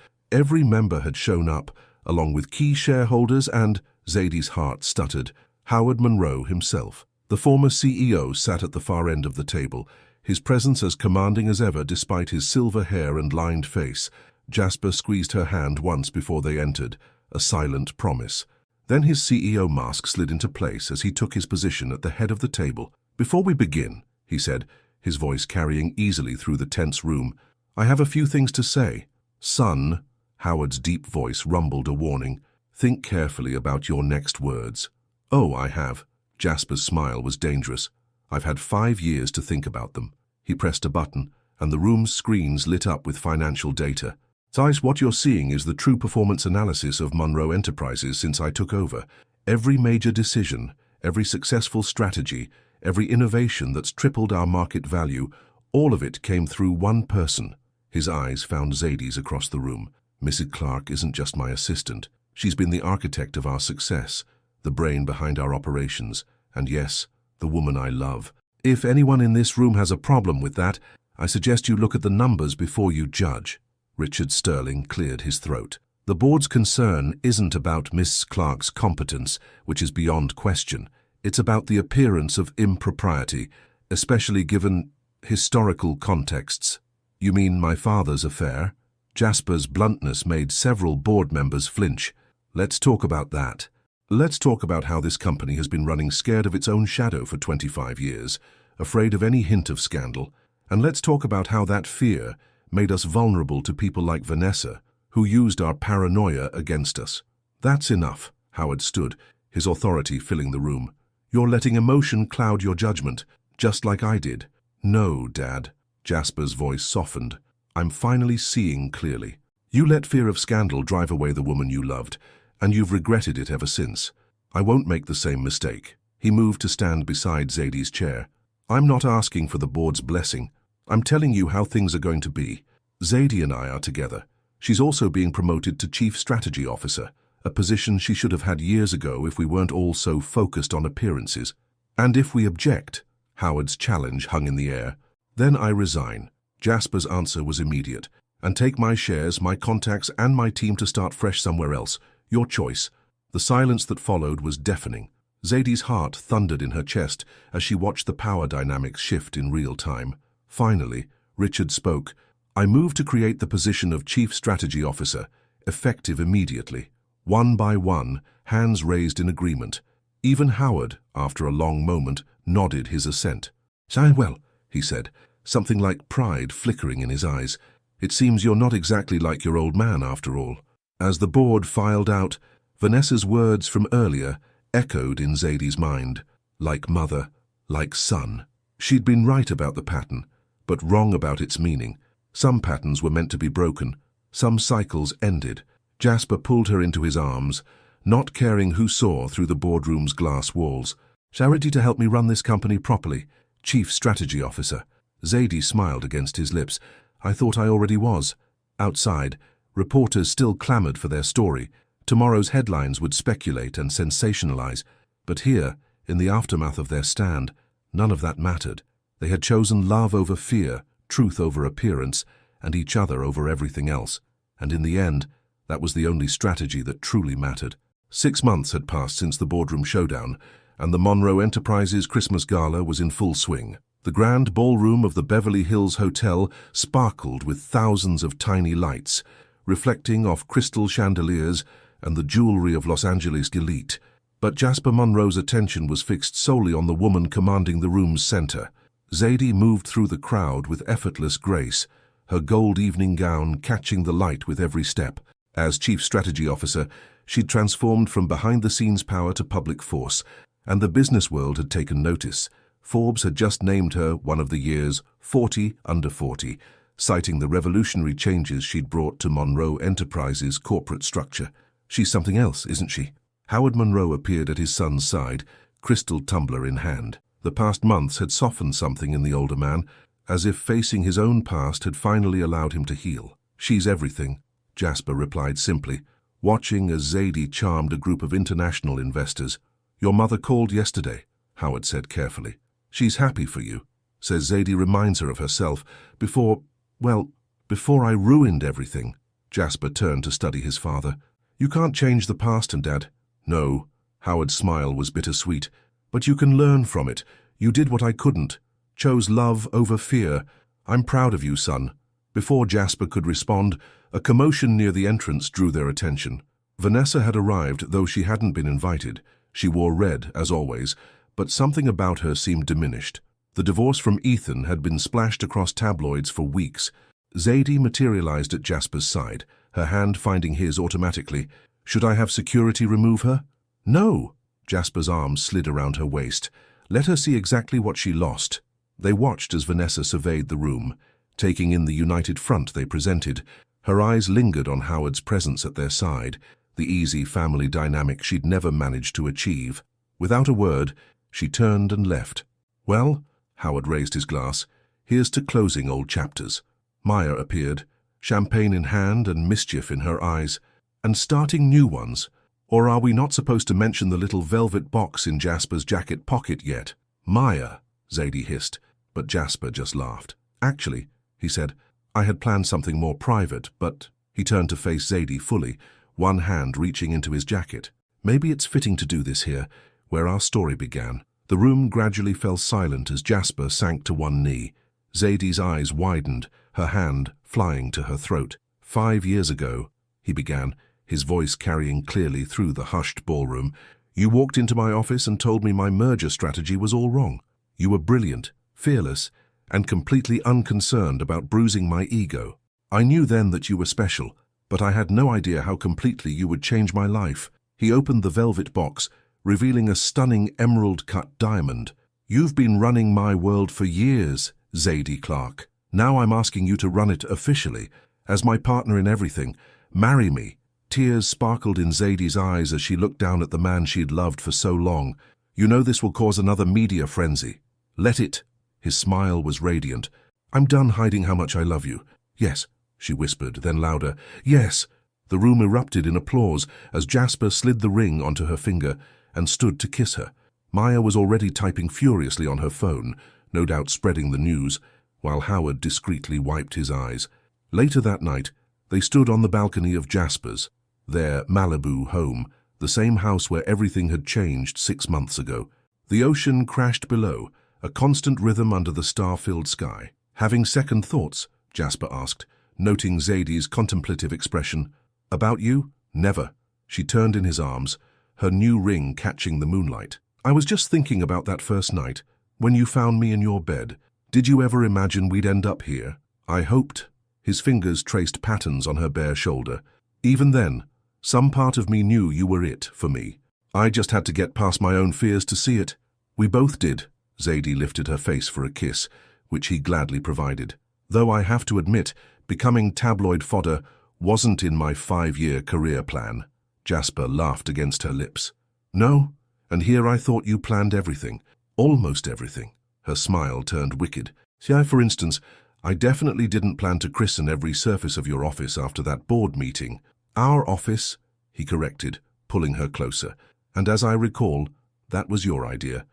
Every member had shown up, along with key shareholders and, Zadie's heart stuttered, Howard Monroe himself. The former CEO sat at the far end of the table, his presence as commanding as ever despite his silver hair and lined face. Jasper squeezed her hand once before they entered, a silent promise. Then his CEO mask slid into place as he took his position at the head of the table. Before we begin, he said, his voice carrying easily through the tense room, I have a few things to say. Son, Howard's deep voice rumbled a warning. Think carefully about your next words. Oh, I have. Jasper's smile was dangerous. I've had 5 years to think about them. He pressed a button, and the room's screens lit up with financial data. Thais, what you're seeing is the true performance analysis of Monroe Enterprises since I took over. Every major decision, every successful strategy, every innovation that's tripled our market value, all of it came through one person. His eyes found Zadie's across the room. Mrs. Clark isn't just my assistant. She's been the architect of our success, the brain behind our operations, and yes, the woman I love. If anyone in this room has a problem with that, I suggest you look at the numbers before you judge. Richard Sterling cleared his throat. The board's concern isn't about Miss Clark's competence, which is beyond question. It's about the appearance of impropriety, especially given historical contexts. You mean my father's affair? Jasper's bluntness made several board members flinch. Let's talk about that. Let's talk about how this company has been running scared of its own shadow for 25 years, afraid of any hint of scandal. And let's talk about how that fear made us vulnerable to people like Vanessa, who used our paranoia against us. That's enough. Howard stood, his authority filling the room. You're letting emotion cloud your judgment, just like I did. No, Dad. Jasper's voice softened. I'm finally seeing clearly. You let fear of scandal drive away the woman you loved, and you've regretted it ever since. I won't make the same mistake. He moved to stand beside Zadie's chair. I'm not asking for the board's blessing. I'm telling you how things are going to be. Zadie and I are together. She's also being promoted to Chief Strategy Officer, a position she should have had years ago if we weren't all so focused on appearances. And if we object, Howard's challenge hung in the air, then I resign. Jasper's answer was immediate. And take my shares, my contacts, and my team to start fresh somewhere else. Your choice. The silence that followed was deafening. Zadie's heart thundered in her chest as she watched the power dynamics shift in real time. Finally, Richard spoke. I move to create the position of Chief Strategy Officer, effective immediately. One by one, hands raised in agreement. Even Howard, after a long moment, nodded his assent. Well, he said, something like pride flickering in his eyes. It seems you're not exactly like your old man after all. As the board filed out, Vanessa's words from earlier echoed in Zadie's mind. Like mother, like son. She'd been right about the pattern, but wrong about its meaning. Some patterns were meant to be broken. Some cycles ended. Jasper pulled her into his arms, not caring who saw through the boardroom's glass walls. Ready to help me run this company properly, Chief Strategy Officer. Zadie smiled against his lips. I thought I already was. Outside, reporters still clamored for their story. Tomorrow's headlines would speculate and sensationalize. But here, in the aftermath of their stand, none of that mattered. They had chosen love over fear, truth over appearance, and each other over everything else. And in the end, that was the only strategy that truly mattered. 6 months had passed since the boardroom showdown, and the Monroe Enterprises Christmas Gala was in full swing. The grand ballroom of the Beverly Hills Hotel sparkled with thousands of tiny lights, reflecting off crystal chandeliers and the jewelry of Los Angeles elite. But Jasper Monroe's attention was fixed solely on the woman commanding the room's center. Zadie moved through the crowd with effortless grace, her gold evening gown catching the light with every step. As Chief Strategy Officer, she'd transformed from behind-the-scenes power to public force, and the business world had taken notice. Forbes had just named her one of the year's 40 under 40, citing the revolutionary changes she'd brought to Monroe Enterprises' corporate structure. "She's something else, isn't she?" Howard Monroe appeared at his son's side, crystal tumbler in hand. The past months had softened something in the older man, as if facing his own past had finally allowed him to heal. "She's everything," Jasper replied simply, watching as Zadie charmed a group of international investors. "Your mother called yesterday," Howard said carefully. "She's happy for you," says Zadie reminds her of herself, before I ruined everything." Jasper turned to study his father. "You can't change the past, and Dad." "No," Howard's smile was bittersweet, "but you can learn from it. You did what I couldn't. Chose love over fear. I'm proud of you, son." Before Jasper could respond, a commotion near the entrance drew their attention. Vanessa had arrived, though she hadn't been invited. She wore red, as always, but something about her seemed diminished. The divorce from Ethan had been splashed across tabloids for weeks. Zadie materialized at Jasper's side, her hand finding his automatically. "Should I have security remove her?" "No." Jasper's arms slid around her waist. "Let her see exactly what she lost." They watched as Vanessa surveyed the room, taking in the united front they presented. Her eyes lingered on Howard's presence at their side, the easy family dynamic she'd never managed to achieve. Without a word, she turned and left. "Well," Howard raised his glass, "here's to closing old chapters." Maya appeared, champagne in hand and mischief in her eyes. "And starting new ones? Or are we not supposed to mention the little velvet box in Jasper's jacket pocket yet?" "Maya," Zadie hissed, but Jasper just laughed. "Actually," he said, "I had planned something more private, but—" He turned to face Zadie fully, one hand reaching into his jacket. "Maybe it's fitting to do this here, where our story began." The room gradually fell silent as Jasper sank to one knee. Zadie's eyes widened, her hand flying to her throat. "5 years ago," he began, his voice carrying clearly through the hushed ballroom, "you walked into my office and told me my merger strategy was all wrong. You were brilliant, fearless, and completely unconcerned about bruising my ego. I knew then that you were special, but I had no idea how completely you would change my life." He opened the velvet box, revealing a stunning emerald-cut diamond. "You've been running my world for years, Zadie Clark. Now I'm asking you to run it officially, as my partner in everything. Marry me." Tears sparkled in Zadie's eyes as she looked down at the man she'd loved for so long. "You know this will cause another media frenzy. Let it." His smile was radiant. "I'm done hiding how much I love you." "Yes," she whispered, then louder, "Yes." The room erupted in applause as Jasper slid the ring onto her finger and stood to kiss her. Maya was already typing furiously on her phone, no doubt spreading the news, while Howard discreetly wiped his eyes. Later that night, they stood on the balcony of Jasper's, their Malibu home, the same house where everything had changed 6 months ago. The ocean crashed below, a constant rhythm under the star-filled sky. "Having second thoughts?" Jasper asked, noting Zadie's contemplative expression. "About you? Never." She turned in his arms, her new ring catching the moonlight. "I was just thinking about that first night, when you found me in your bed. Did you ever imagine we'd end up here?" "I hoped." His fingers traced patterns on her bare shoulder. "Even then, some part of me knew you were it for me. I just had to get past my own fears to see it." "We both did." Zadie lifted her face for a kiss, which he gladly provided. "Though I have to admit, becoming tabloid fodder wasn't in my 5-year career plan." Jasper laughed against her lips. "No? And here I thought you planned everything. Almost everything." Her smile turned wicked. "See, for instance, I definitely didn't plan to christen every surface of your office after that board meeting." "Our office," he corrected, pulling her closer. "And as I recall, that was your idea."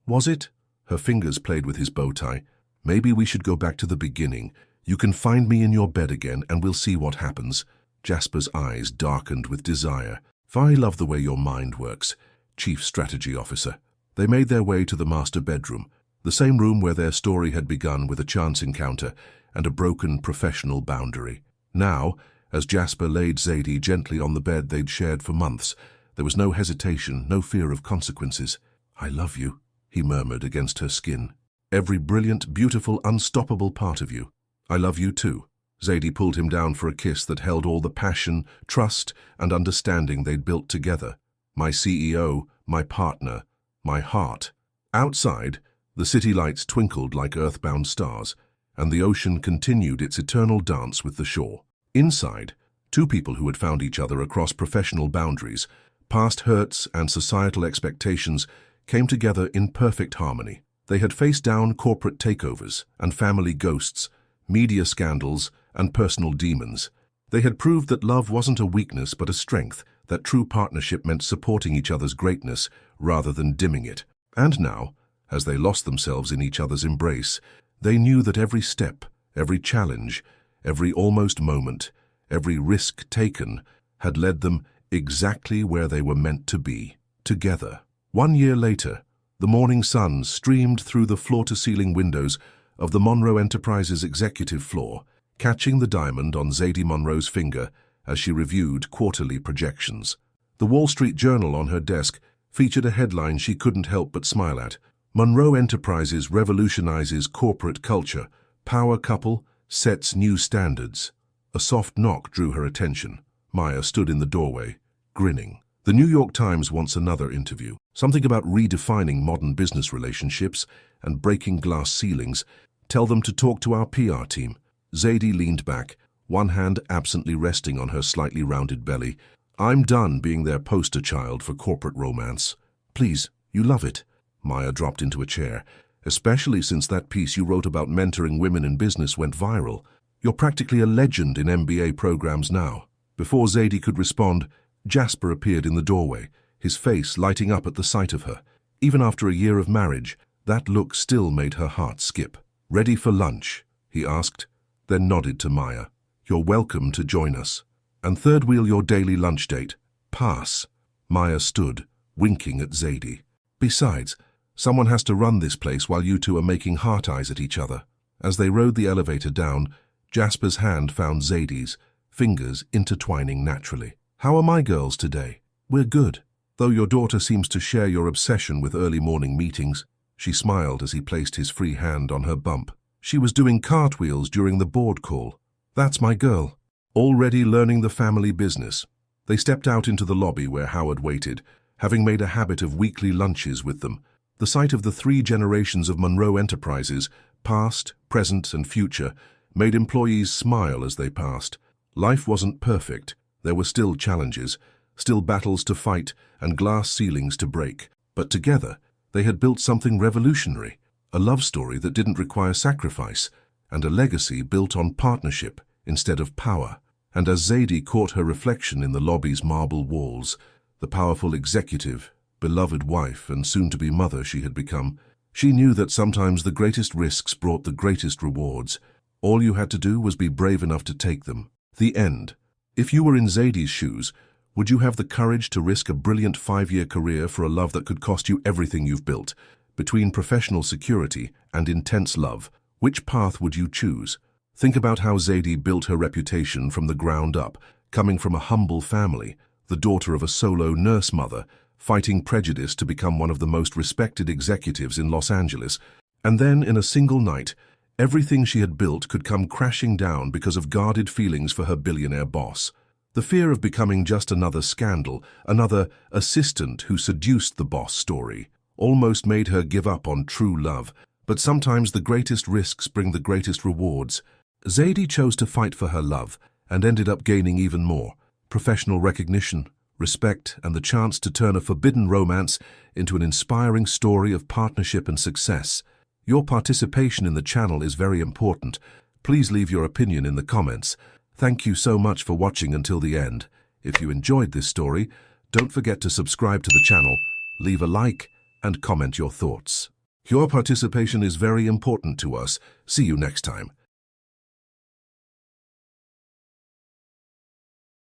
Was it?" Her fingers played with his bow tie. "Maybe we should go back to the beginning. You can find me in your bed again and we'll see what happens." Jasper's eyes darkened with desire. "I love the way your mind works, Chief Strategy Officer." They made their way to the master bedroom, the same room where their story had begun with a chance encounter and a broken professional boundary. Now, as Jasper laid Zadie gently on the bed they'd shared for months, there was no hesitation, no fear of consequences. "I love you," he murmured against her skin. "Every brilliant, beautiful, unstoppable part of you." "I love you too." Zadie pulled him down for a kiss that held all the passion, trust, and understanding they'd built together. "My CEO, my partner, my heart." Outside, the city lights twinkled like earthbound stars, and the ocean continued its eternal dance with the shore. Inside, two people who had found each other across professional boundaries, past hurts and societal expectations, came together in perfect harmony. They had faced down corporate takeovers and family ghosts, media scandals and personal demons. They had proved that love wasn't a weakness but a strength, that true partnership meant supporting each other's greatness rather than dimming it. And now, as they lost themselves in each other's embrace, they knew that every step, every challenge, every almost moment, every risk taken had led them exactly where they were meant to be, together. 1 year later, the morning sun streamed through the floor-to-ceiling windows of the Monroe Enterprises executive floor, catching the diamond on Zadie Monroe's finger as she reviewed quarterly projections. The Wall Street Journal on her desk featured a headline she couldn't help but smile at. Monroe Enterprises revolutionizes corporate culture. Power couple sets new standards. A soft knock drew her attention. Maya stood in the doorway, grinning. The New York Times wants another interview. Something about redefining modern business relationships and breaking glass ceilings. Tell them to talk to our PR team. Zadie leaned back, one hand absently resting on her slightly rounded belly. I'm done being their poster child for corporate romance. Please, you love it. Maya dropped into a chair. Especially since that piece you wrote about mentoring women in business went viral. You're practically a legend in MBA programs now. Before Zadie could respond, Jasper appeared in the doorway, his face lighting up at the sight of her. Even after a year of marriage, that look still made her heart skip. Ready for lunch? He asked, then nodded to Maya. You're welcome to join us. And third wheel your daily lunch date. Pass. Maya stood, winking at Zadie. Besides, someone has to run this place while you two are making heart eyes at each other. As they rode the elevator down, Jasper's hand found Zadie's, fingers intertwining naturally. How are my girls today? We're good. Though your daughter seems to share your obsession with early morning meetings. She smiled as he placed his free hand on her bump. She was doing cartwheels during the board call. That's my girl. Already learning the family business. They stepped out into the lobby where Howard waited, having made a habit of weekly lunches with them. The sight of the 3 generations of Monroe Enterprises, past, present, and future, made employees smile as they passed. Life wasn't perfect. There were still challenges, still battles to fight, and glass ceilings to break. But together, they had built something revolutionary, a love story that didn't require sacrifice, and a legacy built on partnership instead of power. And as Zadie caught her reflection in the lobby's marble walls, the powerful executive, beloved wife, and soon-to-be mother she had become, she knew that sometimes the greatest risks brought the greatest rewards. All you had to do was be brave enough to take them. The end. If you were in Zadie's shoes, would you have the courage to risk a brilliant 5-year career for a love that could cost you everything you've built? Between professional security and intense love, which path would you choose? Think about how Zadie built her reputation from the ground up, coming from a humble family, the daughter of a solo nurse mother, fighting prejudice to become one of the most respected executives in Los Angeles. And then, in a single night, everything she had built could come crashing down because of guarded feelings for her billionaire boss. The fear of becoming just another scandal, another assistant who seduced the boss story, almost made her give up on true love. But sometimes the greatest risks bring the greatest rewards. Zadie chose to fight for her love and ended up gaining even more: professional recognition, respect, and the chance to turn a forbidden romance into an inspiring story of partnership and success. Your participation in the channel is very important. Please leave your opinion in the comments. Thank you so much for watching until the end. If you enjoyed this story, don't forget to subscribe to the channel, leave a like, and comment your thoughts. Your participation is very important to us. See you next time.